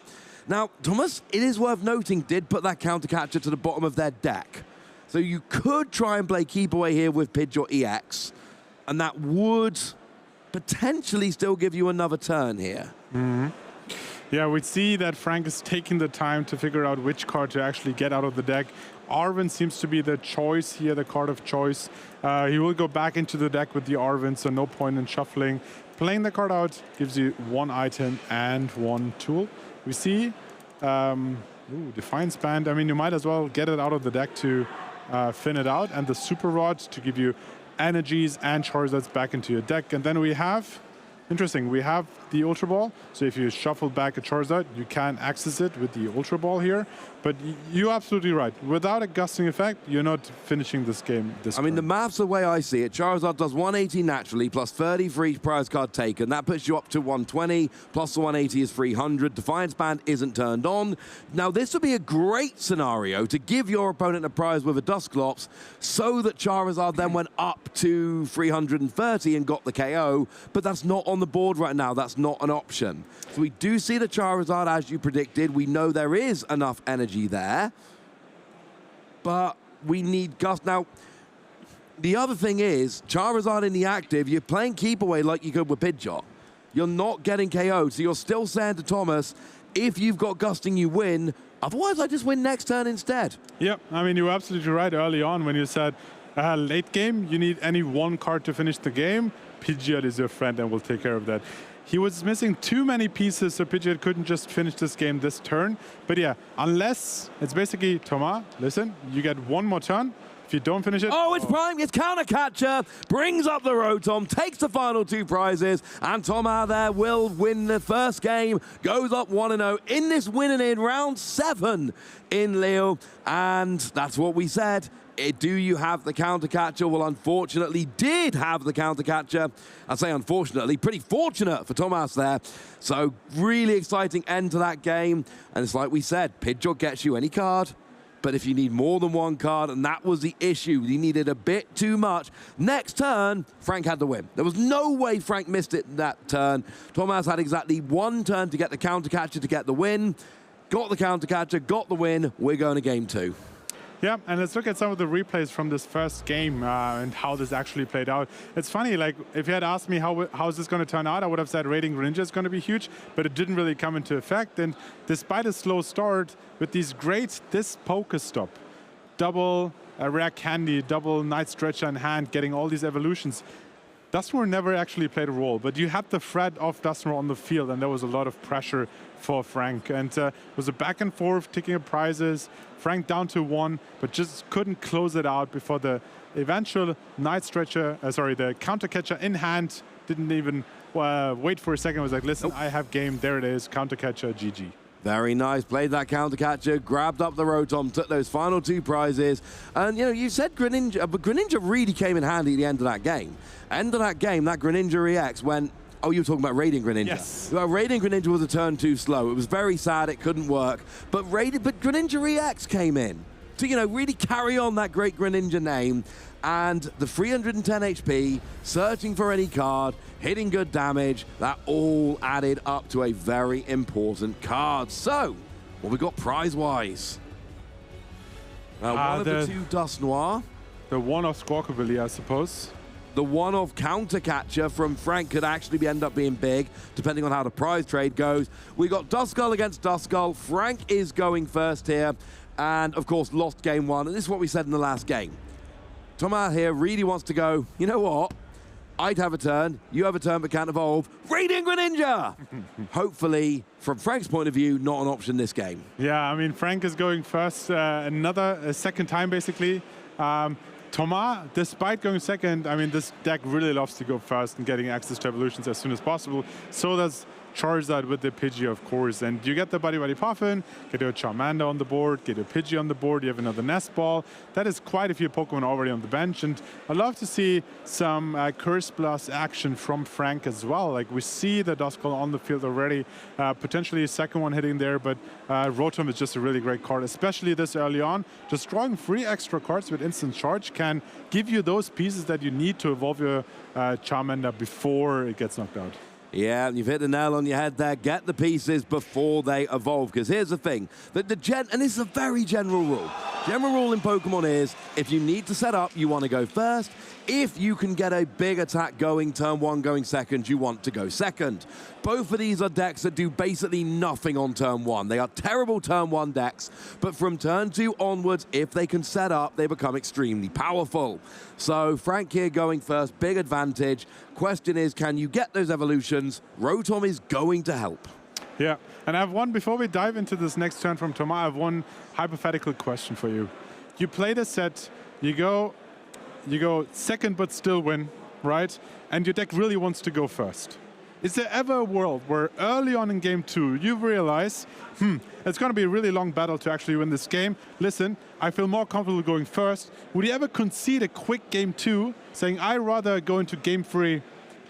now, Thomas, it is worth noting, did put that counter catcher to the bottom of their deck. So you could try and play Keep Away here with Pidgeot EX, and that would potentially still give you another turn here. Yeah, we see that Frank is taking the time to figure out which card to actually get out of the deck. Arven seems to be the choice here, the card of choice. He will go back into the deck with the Arven, so no point in shuffling. Playing the card out gives you 1 item and 1 tool. We see Defiance Band. I mean, you might as well get it out of the deck to thin it out, and the Super Rod to give you energies and Charizards back into your deck. And then we have, interesting, we have the Ultra Ball. So if you shuffle back a Charizard, you can access it with the Ultra Ball here. But you're absolutely right. Without a gusting effect, you're not finishing this game this turn. I mean, the math's the way I see it. Charizard does 180 naturally, plus 30 for each prize card taken. That puts you up to 120, plus the 180 is 300. Defiance Band isn't turned on. Now, this would be a great scenario to give your opponent a prize with a Dusclops, so that Charizard then went up to 330 and got the KO, but that's not on the board right now. That's not an option. So we do see the Charizard, as you predicted. We know there is enough energy there, but we need gust. Now, the other thing is, Charizard in the active, you're playing Keep Away like you could with Pidgeot. You're not getting KO'd, so you're still saying to Thomas, if you've got gusting, you win. Otherwise, I just win next turn instead. Yep, I mean, you were absolutely right early on when you said, late game, you need any 1 card to finish the game. Pidgeot is your friend and will take care of that. He was missing too many pieces, so Pidgeot couldn't just finish this game this turn. But yeah, unless it's basically, Thomas, listen, you get 1 more turn. If you don't finish it... Oh, it's prime, it's counter catcher, brings up the Rotom, takes the final 2 prizes, and Thomas there will win the first game, goes up 1-0 in this winning in round 7 in Lille. And that's what we said. Do you have the counter catcher? Well, unfortunately, did have the counter catcher. I say unfortunately, pretty fortunate for Thomas there. So really exciting end to that game. And it's like we said, Pidgeot gets you any card. But if you need more than 1 card, and that was the issue, he needed a bit too much. Next turn, Frank had the win. There was no way Frank missed it that turn. Thomas had exactly 1 turn to get the counter catcher to get the win. Got the counter catcher, got the win. We're going to game 2. Yeah, and let's look at some of the replays from this first game and how this actually played out. It's funny, like, if you had asked me how's this going to turn out, I would have said raiding Greninja is going to be huge, but it didn't really come into effect. And despite a slow start, with these greats, this Pokestop, double Rare Candy, double Night Stretcher in hand, getting all these evolutions, Dusknoir never actually played a role, but you had the threat of Dusknoir on the field, and there was a lot of pressure for Frank. And it was a back and forth, taking up prizes. Frank down to 1, but just couldn't close it out before the eventual Night Stretcher, the counter catcher in hand. Didn't even wait for a second. Was like, listen, I have game. There it is, counter catcher, GG. Very nice. Played that counter catcher, grabbed up the Rotom, took those final 2 prizes. And, you know, you said Greninja, but Greninja really came in handy at the end of that game. End of that game, that Greninja EX went Oh, you were talking about Radiant Greninja. Yes. Well, Radiant Greninja was a turn too slow. It was very sad. It couldn't work. But Greninja EX came in to, you know, really carry on that great Greninja name. And the 310 HP, searching for any card, hitting good damage, that all added up to a very important card. So, what we got prize-wise? One of the two Dust Noir. The one-off Squawkabilly, I suppose. The one-off counter catcher from Franck could actually end up being big, depending on how the prize trade goes. We got Duskull against Duskull. Franck is going first here, and of course lost game one. And this is what we said in the last game. Thomas here really wants to go, you know what? I'd have a turn, you have a turn but can't evolve. Radiant Greninja! Hopefully, from Franck's point of view, not an option this game. Yeah, I mean, Franck is going first a second time, basically. Thomas, despite going second, I mean, this deck really loves to go first and getting access to evolutions as soon as possible. So does Charizard with the Pidgey, of course. And you get the Buddy Puffin, get your Charmander on the board, get your Pidgey on the board, you have another Nest Ball. That is quite a few Pokemon already on the bench. And I'd love to see some Curse Blast action from Franck as well. Like, we see the Duskull on the field already, potentially a second one hitting there, but Rotom is just a really great card, especially this early on. Just drawing 3 extra cards with instant charge can give you those pieces that you need to evolve your Charmander before it gets knocked out. Yeah, you've hit the nail on your head there. Get the pieces before they evolve. Because here's the thing, that and this is a very general rule. General rule in Pokemon is, if you need to set up, you want to go first. If you can get a big attack going, turn one going second, you want to go second. Both of these are decks that do basically nothing on turn one. They are terrible turn one decks, but from turn two onwards, if they can set up, they become extremely powerful. So Franck here going first, big advantage. Question is, can you get those evolutions? Rotom is going to help. Yeah, and I have one, before we dive into this next turn from Thomas, I have one hypothetical question for you. You play the set, you go second but still win, right? And your deck really wants to go first. Is there ever a world where early on in game 2 you realize, it's going to be a really long battle to actually win this game. Listen, I feel more comfortable going first. Would you ever concede a quick game 2, saying, I'd rather go into game 3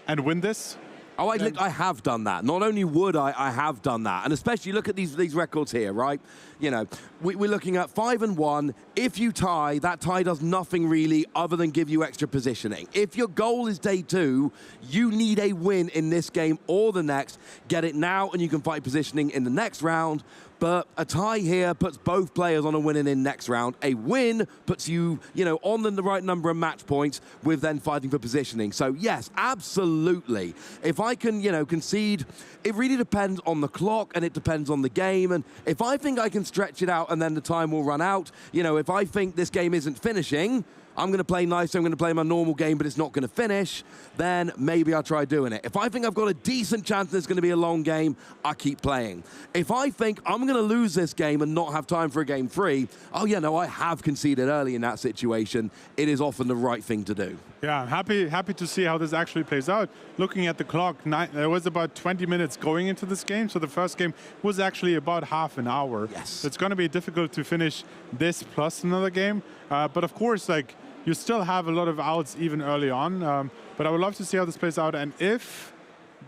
and win this? Oh, I have done that. Not only would I have done that. And especially look at these records here, right? You know, we're looking at 5-1. If you tie, that tie does nothing really other than give you extra positioning. If your goal is day 2, you need a win in this game or the next. Get it now and you can fight positioning in the next round. But a tie here puts both players on a winning in next round. A win puts you, on the right number of match points with then fighting for positioning. So yes, absolutely. If I can, concede, it really depends on the clock and it depends on the game. And if I think I can stretch it out and then the time will run out, if I think this game isn't finishing, I'm going to play nice, I'm going to play my normal game, but it's not going to finish, then maybe I'll try doing it. If I think I've got a decent chance there's going to be a long game, I keep playing. If I think I'm going to lose this game and not have time for a game 3, I have conceded early in that situation. It is often the right thing to do. Yeah, I'm happy to see how this actually plays out. Looking at the clock, there was about 20 minutes going into this game, so the first game was actually about half an hour. Yes. It's going to be difficult to finish this plus another game, but of course, you still have a lot of outs even early on, but I would love to see how this plays out, and if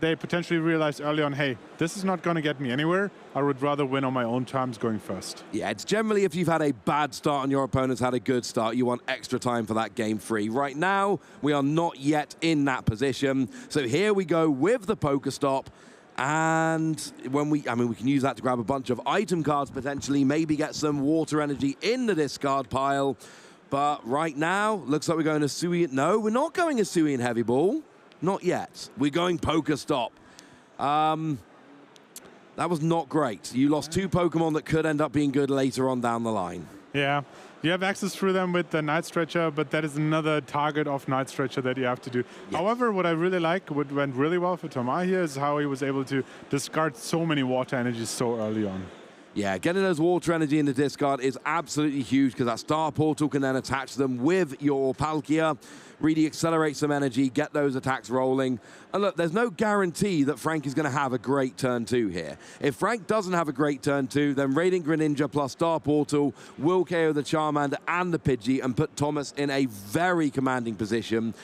they potentially realize early on, hey, this is not going to get me anywhere, I would rather win on my own terms going first. Yeah, it's generally if you've had a bad start and your opponent's had a good start, you want extra time for that game 3. Right now, we are not yet in that position. So here we go with the Pokestop. And when we can use that to grab a bunch of item cards potentially, maybe get some water energy in the discard pile. But right now, looks like we're going to Suian. No, we're not going a Suian Heavy Ball. Not yet. We're going Pokestop. That was not great. You lost 2 Pokemon that could end up being good later on down the line. Yeah. You have access through them with the Night Stretcher, but that is another target of Night Stretcher that you have to do. Yes. However, what I really like, what went really well for Thomas here, is how he was able to discard so many water energies so early on. Yeah, getting those water energy in the discard is absolutely huge because that star portal can then attach them with your Palkia, really accelerate some energy, get those attacks rolling. And look, there's no guarantee that Franck is going to have a great turn 2 here. If Franck doesn't have a great turn 2, then Radiant Greninja plus star portal will KO the Charmander and the Pidgey and put Thomas in a very commanding position.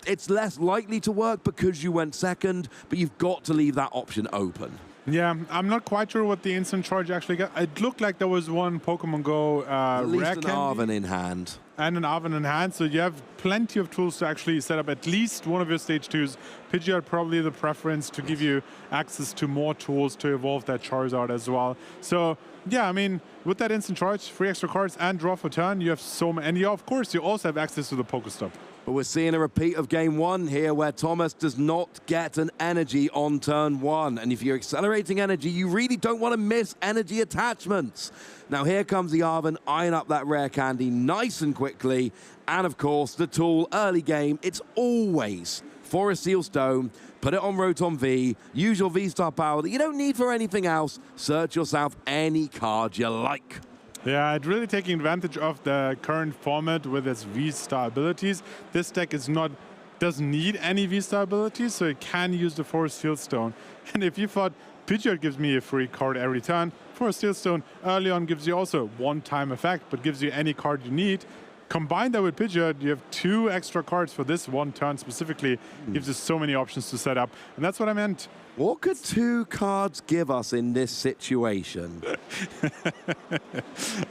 It's less likely to work because you went second, but you've got to leave that option open. Yeah, I'm not quite sure what the instant charge actually got. It looked like there was one Pokemon Go at least rare an candy Arven in hand. and an Arven in hand, so you have plenty of tools to actually set up at least one of your stage 2s. Pidgeot probably the preference to give you access to more tools to evolve that Charizard as well. So yeah, I mean, with that instant charge, 3 extra cards and draw for turn, you have so many, and of course you also have access to the Pokestop. But we're seeing a repeat of game 1 here where Thomas does not get an energy on turn 1. And if you're accelerating energy, you really don't want to miss energy attachments. Now here comes the Arven, eyeing up that rare candy nice and quickly. And of course, the tool early game, it's always Forest Seal Stone, put it on Rotom V, use your V-Star power that you don't need for anything else. Search yourself any card you like. Yeah, it's really taking advantage of the current format with its V-Star abilities. This deck doesn't need any V-Star abilities, so it can use the Forest Seal Stone. And if you thought Pidgeot gives me a free card every turn, Forest Seal Stone early on gives you also one-time effect, but gives you any card you need. Combine that with Pidgeot, you have 2 extra cards for this one turn specifically. Gives you so many options to set up, and that's what I meant. What could 2 cards give us in this situation?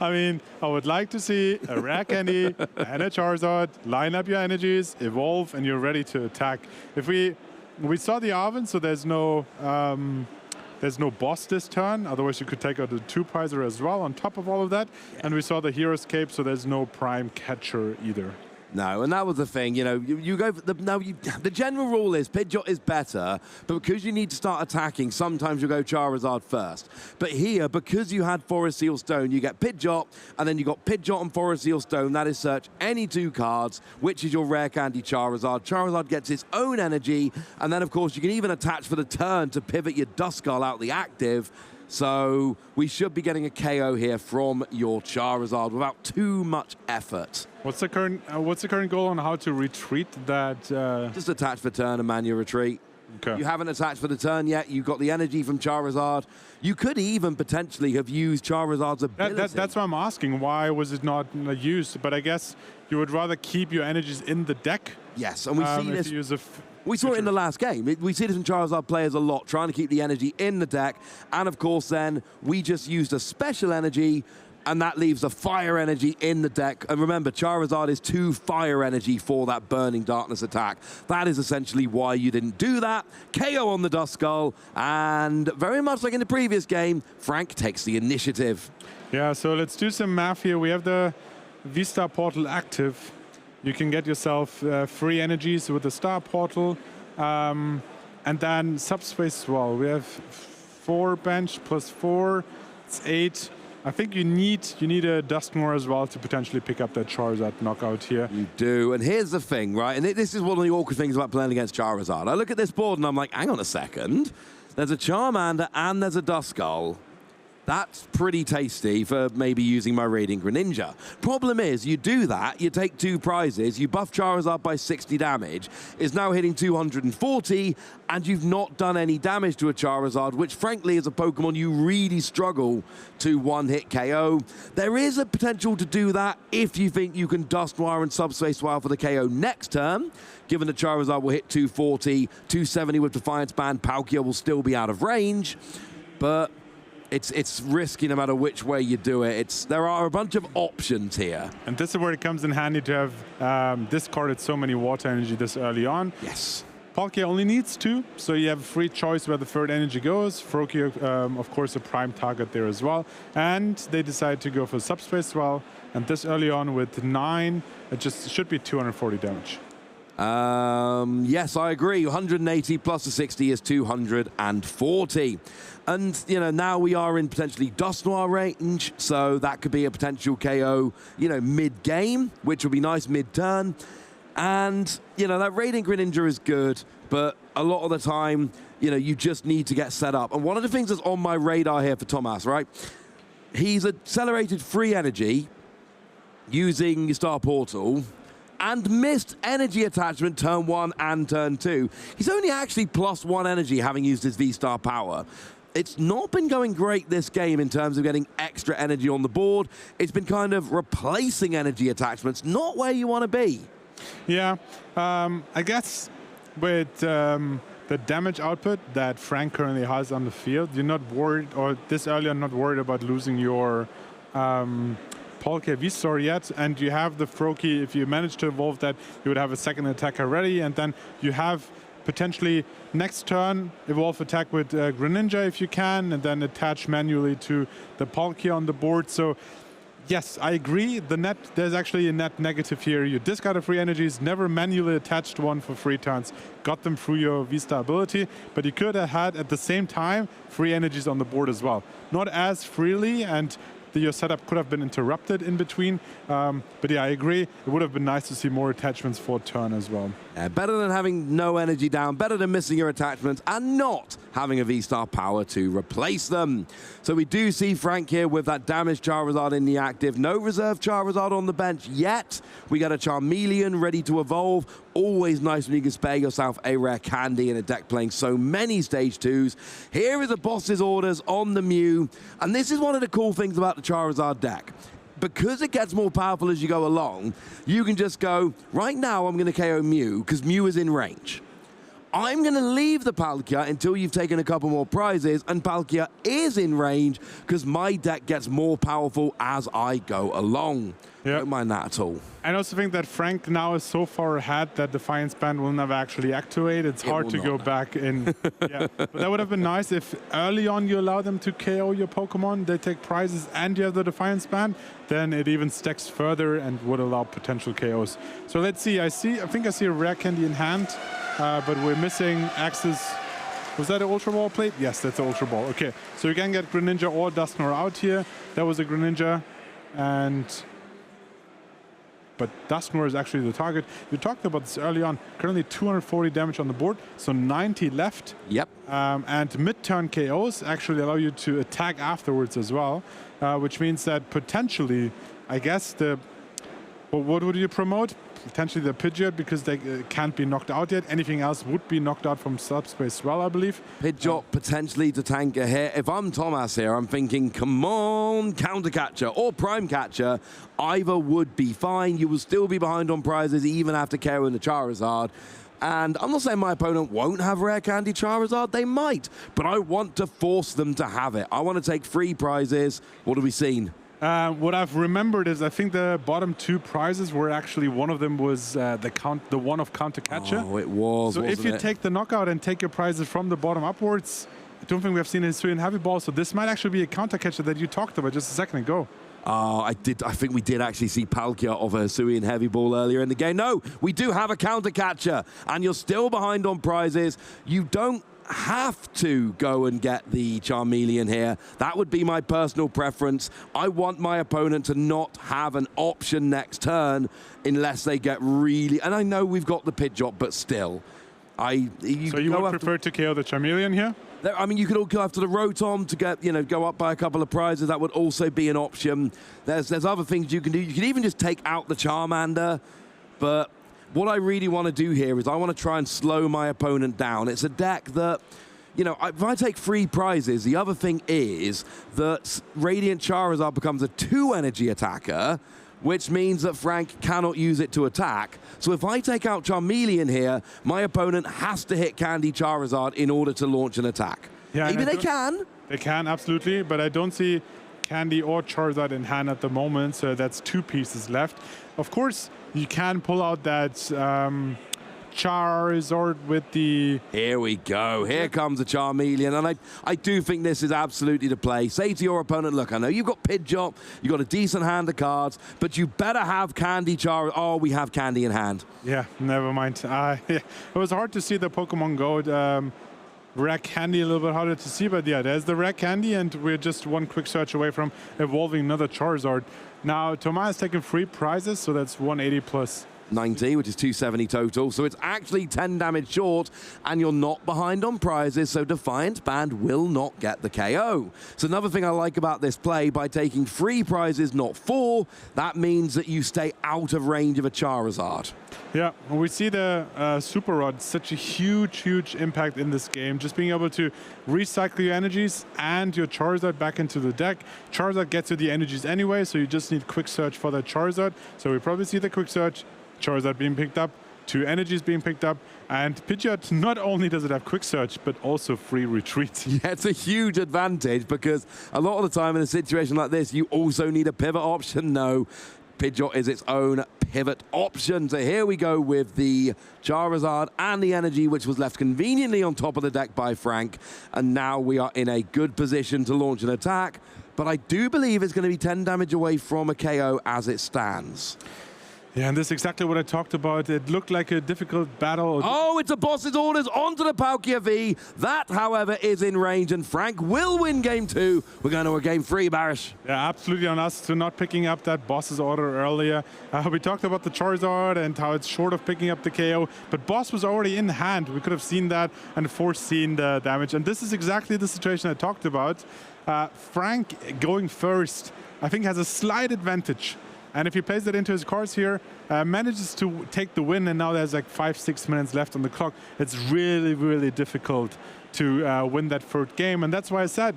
I mean, I would like to see a rare candy and a Charizard, line up your energies, evolve, and you're ready to attack. If we saw the Arven, so there's no boss this turn. Otherwise, you could take out the 2-Prizer as well on top of all of that. Yeah. And we saw the Hero's Cape, so there's no Prime Catcher either. No, and that was the thing, you know, you go for the general rule is Pidgeot is better, but because you need to start attacking, sometimes you go Charizard first. But here, because you had Forest Seal Stone, you get Pidgeot, and then you got Pidgeot and Forest Seal Stone. That is search any 2 cards, which is your rare candy Charizard. Charizard gets its own energy, and then of course you can even attach for the turn to pivot your Duskull out the active. So we should be getting a KO here from your Charizard without too much effort. What's the current goal on how to retreat that? Just attach for turn and manual retreat. Okay. You haven't attached for the turn yet. You've got the energy from Charizard. You could even potentially have used Charizard's ability. That's why I'm asking. Why was it not used? But I guess you would rather keep your energies in the deck. Yes, and we see this. We saw it in the last game. We see this in Charizard players a lot, trying to keep the energy in the deck. And of course, then we just used a special energy, and that leaves the fire energy in the deck. And remember, Charizard is 2 fire energy for that Burning Darkness attack. That is essentially why you didn't do that. KO on the Duskull, and very much like in the previous game, Franck takes the initiative. Yeah, so let's do some math here. We have the V-Star portal active. You can get yourself free energies with the Star Portal. And then Subspace as well. We have 4 bench plus 4. It's 8. I think you need a Dusknoir as well to potentially pick up that Charizard knockout here. You do. And here's the thing, right? And this is one of the awkward things about playing against Charizard. I look at this board and I'm like, hang on a second. There's a Charmander and there's a Duskull. That's pretty tasty for maybe using my Radiant Greninja. Problem is, you do that, you take 2 prizes, you buff Charizard by 60 damage, is now hitting 240, and you've not done any damage to a Charizard, which frankly is a Pokemon you really struggle to one-hit KO. There is a potential to do that if you think you can Dusknoir and Subspace Wild for the KO next turn, given the Charizard will hit 240, 270 with Defiance Band, Palkia will still be out of range, but it's risky no matter which way you do it. There are a bunch of options here. And this is where it comes in handy to have discarded so many water energy this early on. Yes. Palkia only needs 2, so you have a free choice where the 3rd energy goes. Froakie, of course, a prime target there as well. And they decide to go for Subspace as well. And this early on with 9, it just should be 240 damage. Yes, I agree. 180 plus a 60 is 240. And, you know, now we are in potentially Dusknoir range, so that could be a potential KO, you know, mid-game, which would be nice mid-turn. And, you know, that Radiant Greninja is good, but a lot of the time, you know, you just need to get set up. And one of the things that's on my radar here for Thomas, right? he's accelerated free energy using Star Portal and missed energy attachment turn 1 and turn 2. He's only actually +1 energy having used his V-Star power. It's not been going great this game in terms of getting extra energy on the board. It's been kind of replacing energy attachments, not where you want to be. Yeah, I guess with the damage output that Franck currently has on the field, you're not worried, or this early on not worried about losing your Polka V-Star yet, and you have the Froakie. If you manage to evolve that, you would have a second attacker ready, and then you have potentially next turn evolve attack with Greninja if you can, and then attach manually to the Palkia on the board. So yes, I agree. There's actually a net negative here. You discard free energies, never manually attached one for 3 turns, got them through your V-Star ability, but you could have had at the same time free energies on the board as well. Not as freely, and your setup could have been interrupted in between. But yeah, I agree. It would have been nice to see more attachments for turn as well. Yeah, better than having no energy down, better than missing your attachments and not having a V-Star power to replace them. So we do see Franck here with that damaged Charizard in the active. No reserve Charizard on the bench yet. We got a Charmeleon ready to evolve. Always nice when you can spare yourself a rare candy in a deck playing so many stage 2s. Here is the boss's orders on the Mew. And this is one of the cool things about the Charizard deck. Because it gets more powerful as you go along, you can just go, right now I'm going to KO Mew because Mew is in range. I'm going to leave the Palkia until you've taken a couple more prizes, and Palkia is in range because my deck gets more powerful as I go along. Yeah. Don't mind that at all. I also think that Franck now is so far ahead that Defiance Band will never actually activate. It's hard to go back in. Yeah. But that would have been nice if early on you allow them to KO your Pokemon, they take prizes, and you have the Defiance Band, then it even stacks further and would allow potential KOs. So let's see. I think I see a rare candy in hand, but we're missing Axe's. Was that an Ultra Ball plate? Yes, that's an Ultra Ball. Okay, so you can get Greninja or Dusknoir out here. That was a Greninja, but Dusknoir is actually the target. You talked about this early on. Currently 240 damage on the board, so 90 left. Yep. And mid-turn KOs actually allow you to attack afterwards as well, which means that potentially, I guess what would you promote? Potentially the Pidgeot, because they can't be knocked out yet. Anything else would be knocked out from subspace as well, I believe. Pidgeot potentially to tank a hit. If I'm Thomas here, I'm thinking, come on, Counter Catcher or Prime Catcher. Either would be fine. You will still be behind on prizes even after KOing the Charizard. And I'm not saying my opponent won't have Rare Candy Charizard. They might. But I want to force them to have it. I want to take 3 prizes. What have we seen? What I've remembered is I think the bottom 2 prizes were actually, one of them was the one of Counter Catcher. Oh, it was. So if you take the knockout and take your prizes from the bottom upwards, I don't think we have seen a Hisuian Heavy Ball. So this might actually be a Counter Catcher that you talked about just a second ago. I think we did actually see Palkia of a Hisuian Heavy Ball earlier in the game. No, we do have a Counter Catcher, and you're still behind on prizes. You don't have to go and get the Charmeleon here. That would be my personal preference. I want my opponent to not have an option next turn unless they get really... And I know we've got the Pidgeot, but still. So you would prefer to KO the Charmeleon here? I mean, you could all go after the Rotom to get, go up by a couple of prizes. That would also be an option. There's other things you can do. You can even just take out the Charmander, but what I really want to do here is I want to try and slow my opponent down. It's a deck that, if I take 3 prizes, the other thing is that Radiant Charizard becomes a 2-energy attacker, which means that Franck cannot use it to attack. So if I take out Charmeleon here, my opponent has to hit Candy Charizard in order to launch an attack. Yeah, maybe they can. They can, absolutely, but I don't see Candy or Charizard in hand at the moment, so that's 2 pieces left. Of course, you can pull out that Charizard with the... Here we go. Here comes the Charmeleon. And I do think this is absolutely the play. Say to your opponent, look, I know you've got Pidgeot, you've got a decent hand of cards, but you better have Candy Charizard. Oh, we have Candy in hand. Yeah, never mind. Yeah. It was hard to see the Pokemon Go. Rare Candy a little bit harder to see, but yeah, there's the Rare Candy, and we're just one quick search away from evolving another Charizard. Now, Thomas has taken 3 prizes, so that's 180 plus 90, which is 270 total. So it's actually 10 damage short, and you're not behind on prizes, so Defiant Band will not get the KO. So another thing I like about this play, by taking 3 prizes, not 4, that means that you stay out of range of a Charizard. Yeah, we see the Super Rod, such a huge impact in this game. Just being able to recycle your energies and your Charizard back into the deck. Charizard gets you the energies anyway, so you just need Quick Search for that Charizard. So we probably see the Quick Search, Charizard being picked up, 2 energies being picked up, and Pidgeot, not only does it have Quick Search, but also free retreat. Yeah, it's a huge advantage, because a lot of the time in a situation like this, you also need a pivot option. No, Pidgeot is its own pivot option. So here we go with the Charizard and the energy, which was left conveniently on top of the deck by Franck. And now we are in a good position to launch an attack. But I do believe it's going to be 10 damage away from a KO as it stands. Yeah, and this is exactly what I talked about. It looked like a difficult battle. Oh, it's a boss's orders onto the Palkia V. That, however, is in range, and Franck will win game 2. We're going to a game 3, Barish. Yeah, absolutely on us to not picking up that boss's order earlier. We talked about the Charizard and how it's short of picking up the KO, but boss was already in hand. We could have seen that and foreseen the damage, and this is exactly the situation I talked about. Franck going first, I think, has a slight advantage. And if he plays that into his cards here, manages to take the win, and now there's like 5-6 minutes left on the clock. It's really difficult to win that third game, and that's why I said,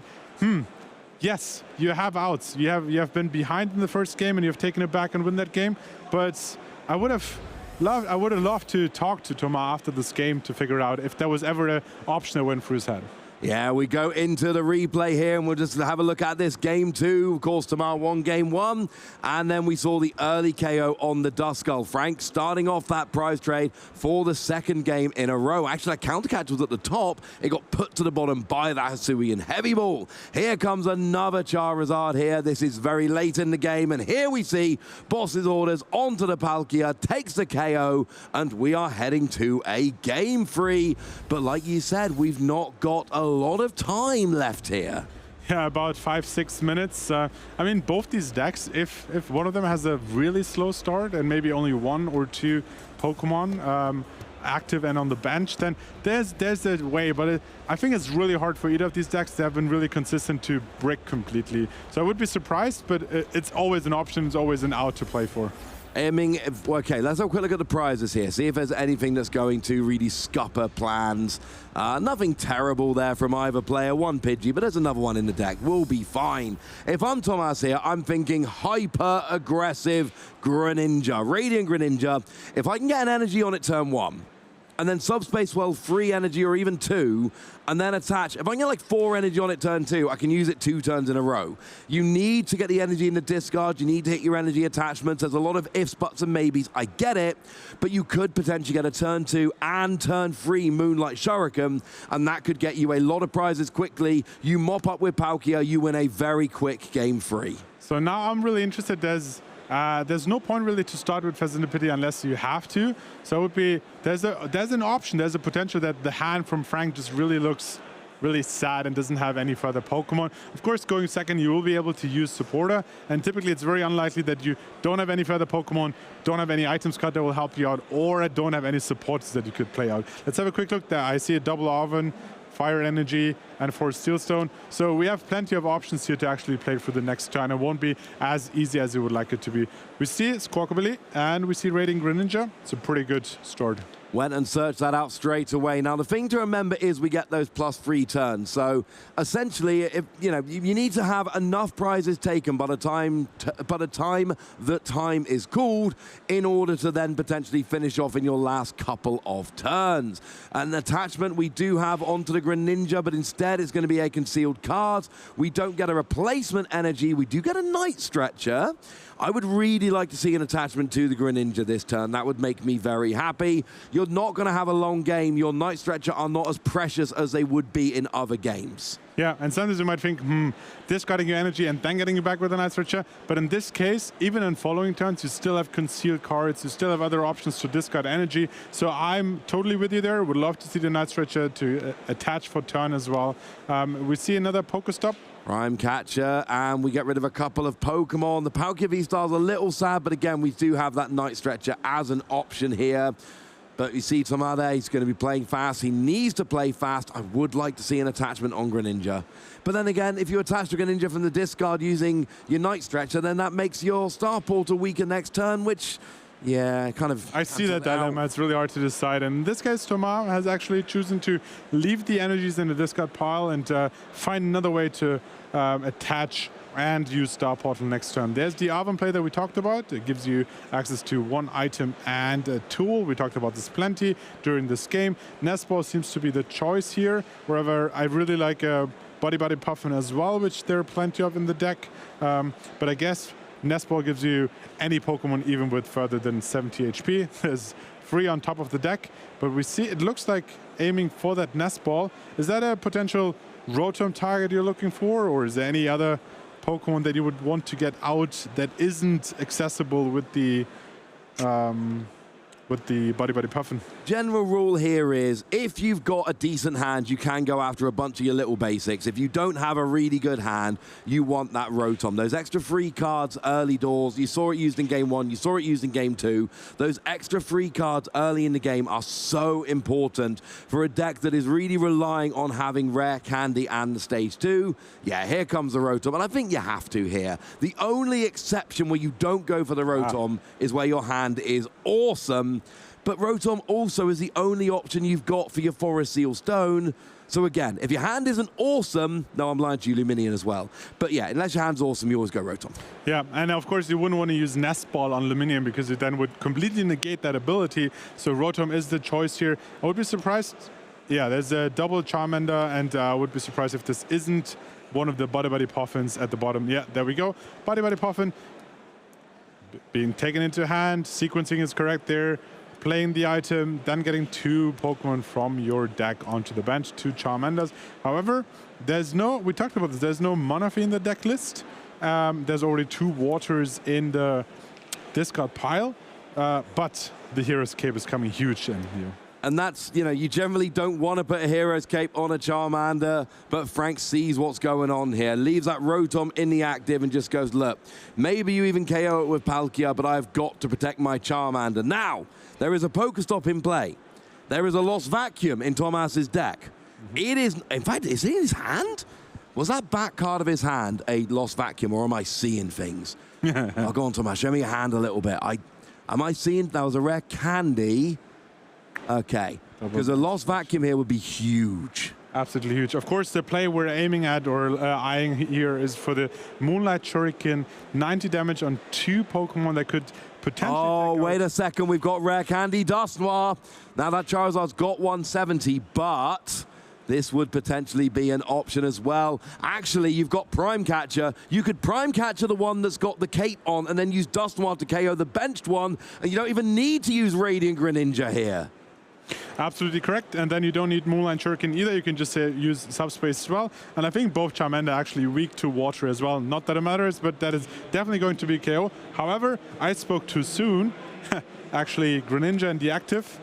yes, you have outs. You have been behind in the first game, and you've taken it back and win that game. But I would have loved to talk to Thomas after this game to figure out if there was ever an option that went through his head. Yeah, we go into the replay here, and we'll just have a look at this game 2. Of course, Tamar won game 1, and then we saw the early KO on the Duskull. Franck starting off that prize trade for the second game in a row. Actually, that counter catch was at the top. It got put to the bottom by that Hisuian Heavy Ball. Here comes another Charizard here. This is very late in the game, and here we see boss's orders onto the Palkia, takes the KO, and we are heading to a game 3. But like you said, we've not got a lot of time left here. Yeah, about 5-6 minutes. I mean, both these decks, if one of them has a really slow start and maybe only 1 or 2 Pokemon active and on the bench, then there's a way. But I think it's really hard for either of these decks. They have been really consistent to brick completely. So I would be surprised, but it's always an option. It's always an out to play for. I mean, okay, let's have a quick look at the prizes here. See if there's anything that's going to really scupper plans. Nothing terrible there from either player. 1 Pidgey, but there's another one in the deck. We'll be fine. If I'm Thomas here, I'm thinking hyper-aggressive Greninja. Radiant Greninja. If I can get an energy on it turn 1, and then Subspace Well, 3 energy or even 2, and then attach. If I can get like 4 energy on it turn 2, I can use it 2 turns in a row. You need to get the energy in the discard. You need to hit your energy attachments. There's a lot of ifs, buts, and maybes. I get it, but you could potentially get a turn 2 and turn 3 Moonlight Shuriken, and that could get you a lot of prizes quickly. You mop up with Palkia, you win a very quick game 3. So now I'm really interested. There's no point really to start with Pheasantipity unless you have to. So it would be, there's an option, there's a potential that the hand from Franck just really looks really sad and doesn't have any further Pokemon. Of course, going second, you will be able to use Supporter, and typically it's very unlikely that you don't have any further Pokemon, don't have any items cut that will help you out, or don't have any supports that you could play out. Let's have a quick look there. I see a double Oven, Fire Energy, and 4 Steelstone. So we have plenty of options here to actually play for the next turn. It won't be as easy as you would like it to be. We see Squawkabilly, and we see Radiant Greninja. It's a pretty good start. Went and searched that out straight away. Now, the thing to remember is we get those +3 turns. So, essentially, if you need to have enough prizes taken by the time that time is called in order to then potentially finish off in your last couple of turns. An attachment we do have onto the Greninja, but instead it's going to be a concealed card. We don't get a replacement energy. We do get a Night Stretcher. I would really like to see an attachment to the Greninja this turn. That would make me very happy. You're not going to have a long game. Your Night Stretcher are not as precious as they would be in other games. Yeah, and sometimes you might think, discarding your energy and then getting you back with a Night Stretcher. But in this case, even in following turns, you still have concealed cards. You still have other options to discard energy. So I'm totally with you there. Would love to see the Night Stretcher to attach for turn as well. We see another Pokestop Prime Catcher, and we get rid of a couple of Pokemon. The Palkia V-Star's a little sad, but again, we do have that Night Stretcher as an option here. But you see Tomada, he's going to be playing fast. He needs to play fast. I would like to see an attachment on Greninja. But then again, if you attach to Greninja from the discard using your Night Stretcher, then that makes your Star Portal weaker next turn, which, yeah, kind of... I see that dilemma. It's really hard to decide. And in this case, Thomas has actually chosen to leave the energies in the discard pile and find another way to attach and use Star Portal next turn. There's the Arvon play that we talked about. It gives you access to one item and a tool. We talked about this plenty during this game. Nestball seems to be the choice here. Wherever I really like Buddy Puffin as well, which there are plenty of in the deck. But I guess Nestball gives you any Pokemon even with further than 70 HP. There's 3 on top of the deck. But we see it looks like aiming for that Nestball. Is that a potential Rotom target you're looking for? Or is there any other Pokemon that you would want to get out that isn't accessible with the Buddy Puffin? General rule here is, if you've got a decent hand, you can go after a bunch of your little basics. If you don't have a really good hand, you want that Rotom. Those extra free cards early doors, you saw it used in Game 1, you saw it used in Game 2. Those extra free cards early in the game are so important for a deck that is really relying on having rare candy and the stage 2. Yeah, here comes the Rotom, and I think you have to here. The only exception where you don't go for the Rotom is where your hand is awesome. But Rotom also is the only option you've got for your Forest Seal Stone. So again, if your hand isn't awesome, no, I'm lying to you, Luminion as well. But yeah, unless your hand's awesome, you always go Rotom. Yeah, and of course you wouldn't want to use Nest Ball on Luminion because it then would completely negate that ability. So Rotom is the choice here. I would be surprised. Yeah, there's a double Charmander, and I would be surprised if this isn't one of the Buddy Puffins at the bottom. Yeah, there we go. Buddy Puffin being taken into hand. Sequencing is correct there. Playing the item, then getting 2 Pokemon from your deck onto the bench, 2 Charmanders. However, we talked about this, there's no Manaphy in the deck list. There's already 2 Waters in the discard pile, but the Hero's Cape is coming huge in here. And that's, you generally don't want to put a Hero's Cape on a Charmander, but Frank sees what's going on here, leaves that Rotom in the active and just goes, look, maybe you even KO it with Palkia, but I've got to protect my Charmander. Now, there is a Pokestop in play. There is a Lost Vacuum in Thomas's deck. It is, in fact, is it in his hand? Was that back card of his hand a Lost Vacuum, or am I seeing things? I'll go on, Thomas, show me your hand a little bit. Am I seeing, that was a rare candy. Okay, because a Lost Vacuum here would be huge. Absolutely huge. Of course, the play we're aiming at or eyeing here is for the Moonlight Shuriken, 90 damage on 2 Pokemon that could potentially... Oh, wait a second. We've got rare candy Dusknoir. Now that Charizard's got 170, but this would potentially be an option as well. Actually, you've got Prime Catcher. You could Prime Catcher the one that's got the cape on and then use Dusknoir to KO the benched one, and you don't even need to use Radiant Greninja here. Absolutely correct, and then you don't need Moonlight Shuriken either. You can just use Subspace as well, and I think both Charmander are actually weak to water as well. Not that it matters, but that is definitely going to be KO. However, I spoke too soon. Actually, Greninja and the active.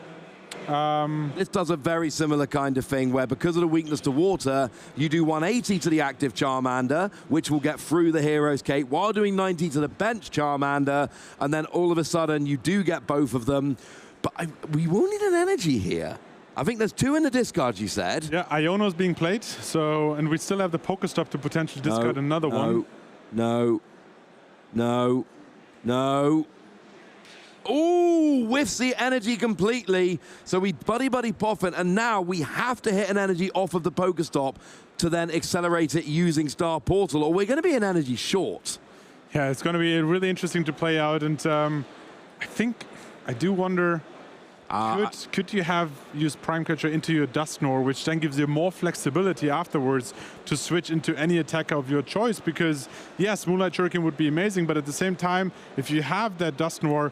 This does a very similar kind of thing where, because of the weakness to water, you do 180 to the active Charmander, which will get through the Hero's Cape, while doing 90 to the bench Charmander, and then all of a sudden you do get both of them. But we will need an energy here. I think there's 2 in the discard, you said. Yeah, Iono's being played, and we still have the Pokestop to potentially discard another one. No. Ooh, whiffs the energy completely. So we Buddy Puffin, and now we have to hit an energy off of the Pokestop to then accelerate it using Star Portal, or we're going to be an energy short. Yeah, it's going to be really interesting to play out, and I do wonder, could you have used Prime Catcher into your Dusknoir, which then gives you more flexibility afterwards to switch into any attacker of your choice? Because, yes, Moonlight Shuriken would be amazing, but at the same time, if you have that Dusknoir,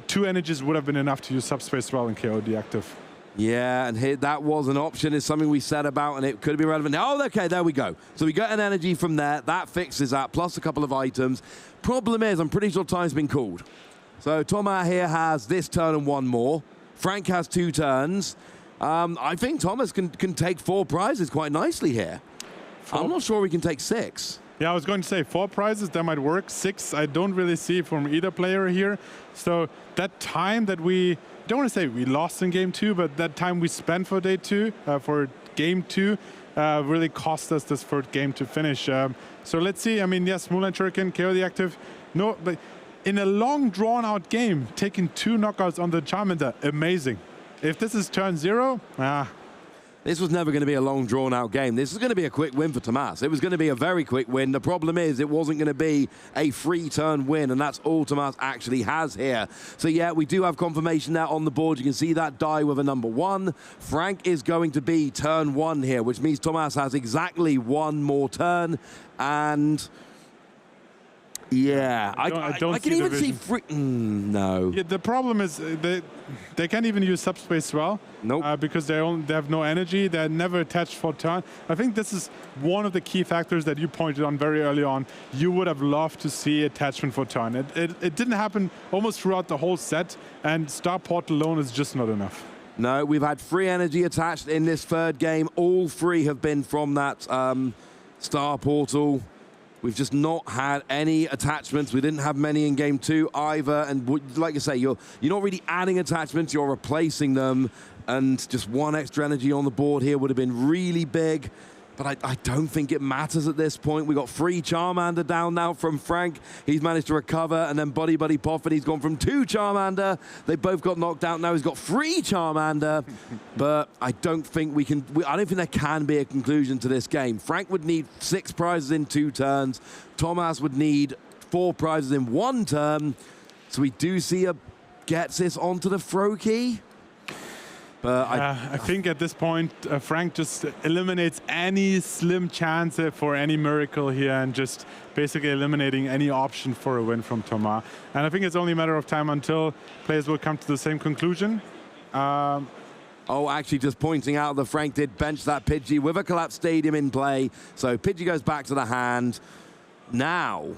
2 energies would have been enough to use Subspace as well and KO the active. Yeah, and here, that was an option. It's something we said about, and it could be relevant. Oh, okay, there we go. So we got an energy from there. That fixes that, plus a couple of items. Problem is, I'm pretty sure time's been called. So Thomas here has this turn and 1 more. Frank has 2 turns. I think Thomas can take 4 prizes quite nicely here. I'm not sure we can take 6. Yeah, I was going to say 4 prizes, that might work. 6, I don't really see from either player here. So that time that we, don't want to say we lost in game 2, but that time we spent for day 2, for game 2, really cost us this third game to finish. So let's see. I mean, yes, Moonlight Shuriken, KO the active. No, but in a long, drawn-out game, taking 2 knockouts on the Charmander, amazing. If this is turn 0, this was never going to be a long, drawn-out game. This is going to be a quick win for Tomas. It was going to be a very quick win. The problem is it wasn't going to be a free turn win, and that's all Tomas actually has here. So, yeah, we do have confirmation there on the board. You can see that die with a number 1. Franck is going to be turn 1 here, which means Tomas has exactly 1 more turn, and... yeah, I can even see free... no. Yeah, the problem is they can't even use subspace as well. Nope. Because they have no energy. They're never attached for turn. I think this is one of the key factors that you pointed on very early on. You would have loved to see attachment for turn. It didn't happen almost throughout the whole set, and Starport alone is just not enough. No, we've had free energy attached in this third game. All 3 have been from that Star Portal. We've just not had any attachments. We didn't have many in game 2 either. And like I say, you're not really adding attachments, you're replacing them. And just 1 extra energy on the board here would have been really big. But I don't think it matters at this point. We got free Charmander down now from Franck. He's managed to recover. And then Buddy Poffin, he's gone from 2 Charmander. They both got knocked out. Now he's got 3 Charmander. But I don't think we can... I don't think there can be a conclusion to this game. Franck would need 6 prizes in 2 turns. Tomas would need 4 prizes in 1 turn. So we do see a gets this onto the Froakie. But I think at this point, Franck just eliminates any slim chance for any miracle here and just basically eliminating any option for a win from Tomas. And I think it's only a matter of time until players will come to the same conclusion. Oh, actually just pointing out that Franck did bench that Pidgey with a collapsed stadium in play. So Pidgey goes back to the hand. Now,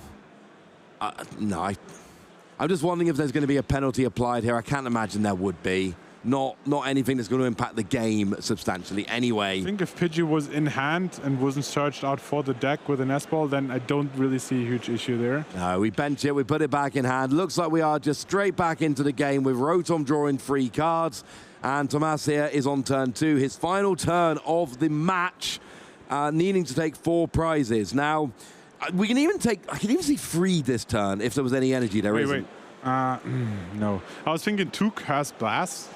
I'm just wondering if there's going to be a penalty applied here. I can't imagine there would be. Not anything that's going to impact the game substantially anyway. I think if Pidgey was in hand and wasn't searched out for the deck with an S-ball, then I don't really see a huge issue there. No, we bench it, we put it back in hand. Looks like we are just straight back into the game with Rotom drawing 3 cards. And Tomas here is on turn 2, his final turn of the match, needing to take 4 prizes. Now, we can even take, I can even see 3 this turn if there was any energy there. Wait. No. I was thinking 2 Curse Blasts.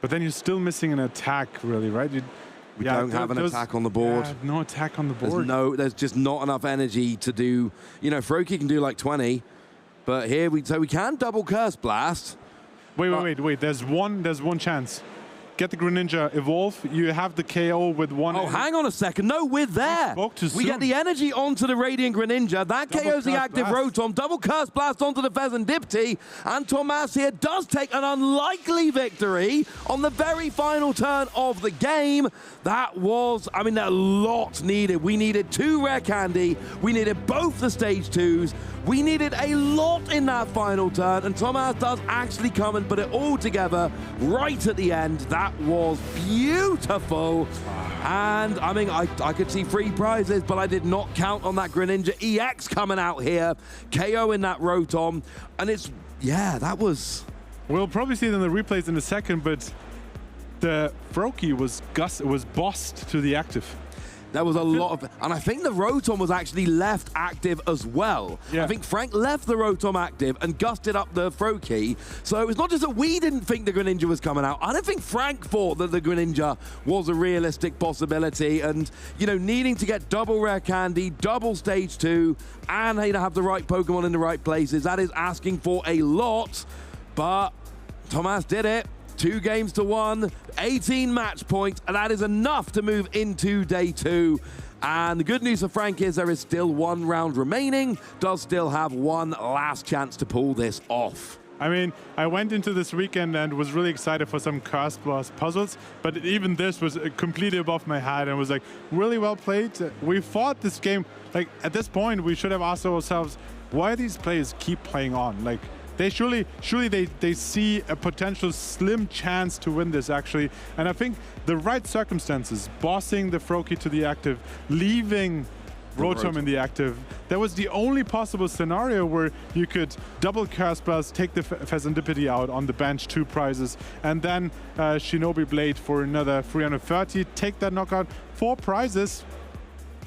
But then you're still missing an attack, really, right? We don't have an attack on the board. Yeah, no attack on the board. There's just not enough energy to do. You know, Froakie can do like 20, but here we can double Curse Blast. Wait. There's one chance. Get the Greninja evolve. You have the KO with 1. Oh, hang on a second. No, we're there. We get the energy onto the Radiant Greninja. That KOs the active Rotom. Double Curse Blast onto the Fezandipiti. And Tomas here does take an unlikely victory on the very final turn of the game. That was, I mean, a lot needed. We needed 2 rare candy. We needed both the stage 2s. We needed a lot in that final turn, and Tomas does actually come and put it all together right at the end. That was beautiful. And, I mean, I could see 3 prizes, but I did not count on that Greninja EX coming out here, KO in that Rotom, and it's, yeah, that was... We'll probably see it in the replays in a second, but the Froakie was bossed to the active. There was a lot of... And I think the Rotom was actually left active as well. Yeah. I think Franck left the Rotom active and gusted up the Froakie. So it was not just that we didn't think the Greninja was coming out. I don't think Franck thought that the Greninja was a realistic possibility. And, you know, needing to get double rare candy, double stage 2, and have the right Pokemon in the right places, that is asking for a lot. But Tomas did it. 2 games to 1, 18 match points, and that is enough to move into day 2. And the good news for Franck is there is still 1 round remaining, does still have 1 last chance to pull this off. I mean, I went into this weekend and was really excited for some Curse Blast puzzles, but even this was completely above my head and was like really well played. We fought this game, like at this point we should have asked ourselves, why these players keep playing on? Like, they surely they see a potential slim chance to win this actually. And I think the right circumstances, bossing the Froakie to the active, leaving Rotom in the active, that was the only possible scenario where you could double Curse Blast, take the Pheasantipity out on the bench, 2 prizes, and then Shinobi Blade for another 330, take that knockout, 4 prizes,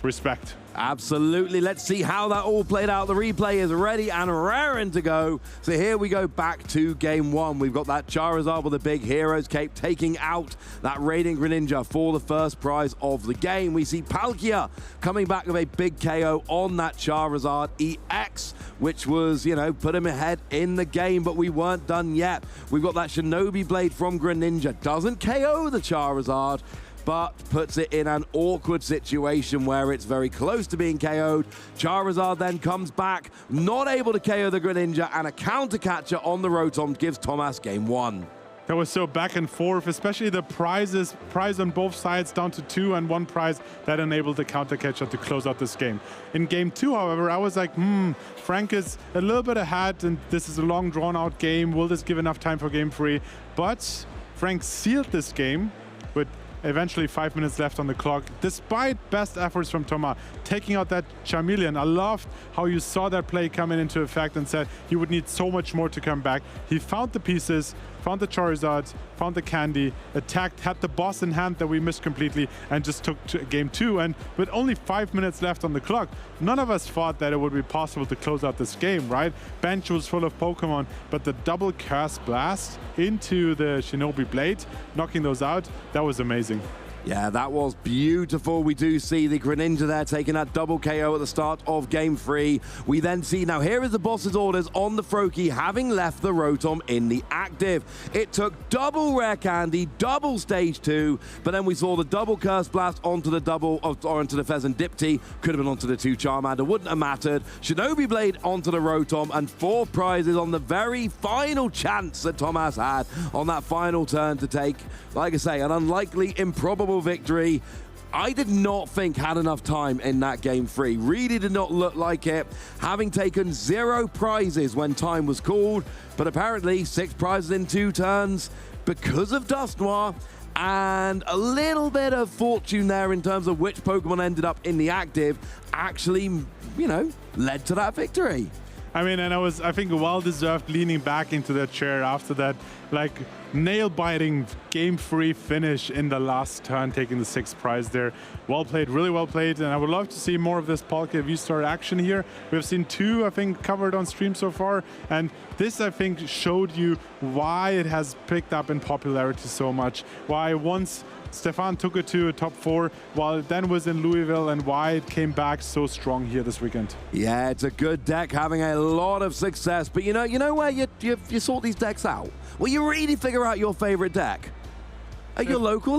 respect. Absolutely. Let's see how that all played out. The replay is ready and raring to go. So here we go back to game 1. We've got that Charizard with a big Hero's Cape taking out that Radiant Greninja for the first prize of the game. We see Palkia coming back with a big KO on that Charizard EX, which was, you know, put him ahead in the game, but we weren't done yet. We've got that Shinobi Blade from Greninja. Doesn't KO the Charizard, but puts it in an awkward situation where it's very close to being KO'd. Charizard then comes back, not able to KO the Greninja, and a counter catcher on the Rotom gives Thomas game 1. That was so back and forth, especially the prize on both sides down to 2 and 1 prize that enabled the counter catcher to close out this game. In game 2, however, I was like, Franck is a little bit ahead and this is a long drawn out game. Will this give enough time for game 3? But Franck sealed this game with eventually 5 minutes left on the clock, despite best efforts from Thomas, taking out that Charmeleon. I loved how you saw that play coming into effect and said he would need so much more to come back. He found the pieces, found the Charizard, found the candy, attacked, had the boss in hand that we missed completely, and just took to game 2. And with only 5 minutes left on the clock, none of us thought that it would be possible to close out this game, right? Bench was full of Pokemon, but the double Curse Blast into the Shinobi Blade, knocking those out, that was amazing. Yeah, that was beautiful. We do see the Greninja there taking that double KO at the start of game 3. We then see, now here is the boss's orders on the Froakie, having left the Rotom in the active. It took double Rare Candy, double Stage 2, but then we saw the double Curse Blast onto the onto the Pheasantipity. Could have been onto the 2 Charmander, wouldn't have mattered. Shinobi Blade onto the Rotom, and 4 prizes on the very final chance that Thomas had on that final turn to take, like I say, an unlikely, improbable victory. I did not think had enough time in that game 3. Really did not look like it, having taken 0 prizes when time was called, but apparently 6 prizes in 2 turns because of Dusknoir and a little bit of fortune there in terms of which Pokemon ended up in the active actually, you know, led to that victory. I mean, and I think well-deserved leaning back into that chair after that, like, nail-biting game 3 finish in the last turn, taking the 6th prize there. Well played, really well played, and I would love to see more of this Palkia V-Star action here. We've seen 2, I think, covered on stream so far, and this, I think, showed you why it has picked up in popularity so much, why once Stefan took it to a top 4 while it then was in Louisville, and why it came back so strong here this weekend. Yeah, it's a good deck, having a lot of success, but you know where you sort these decks out? Well, you really figure out your favorite deck at your local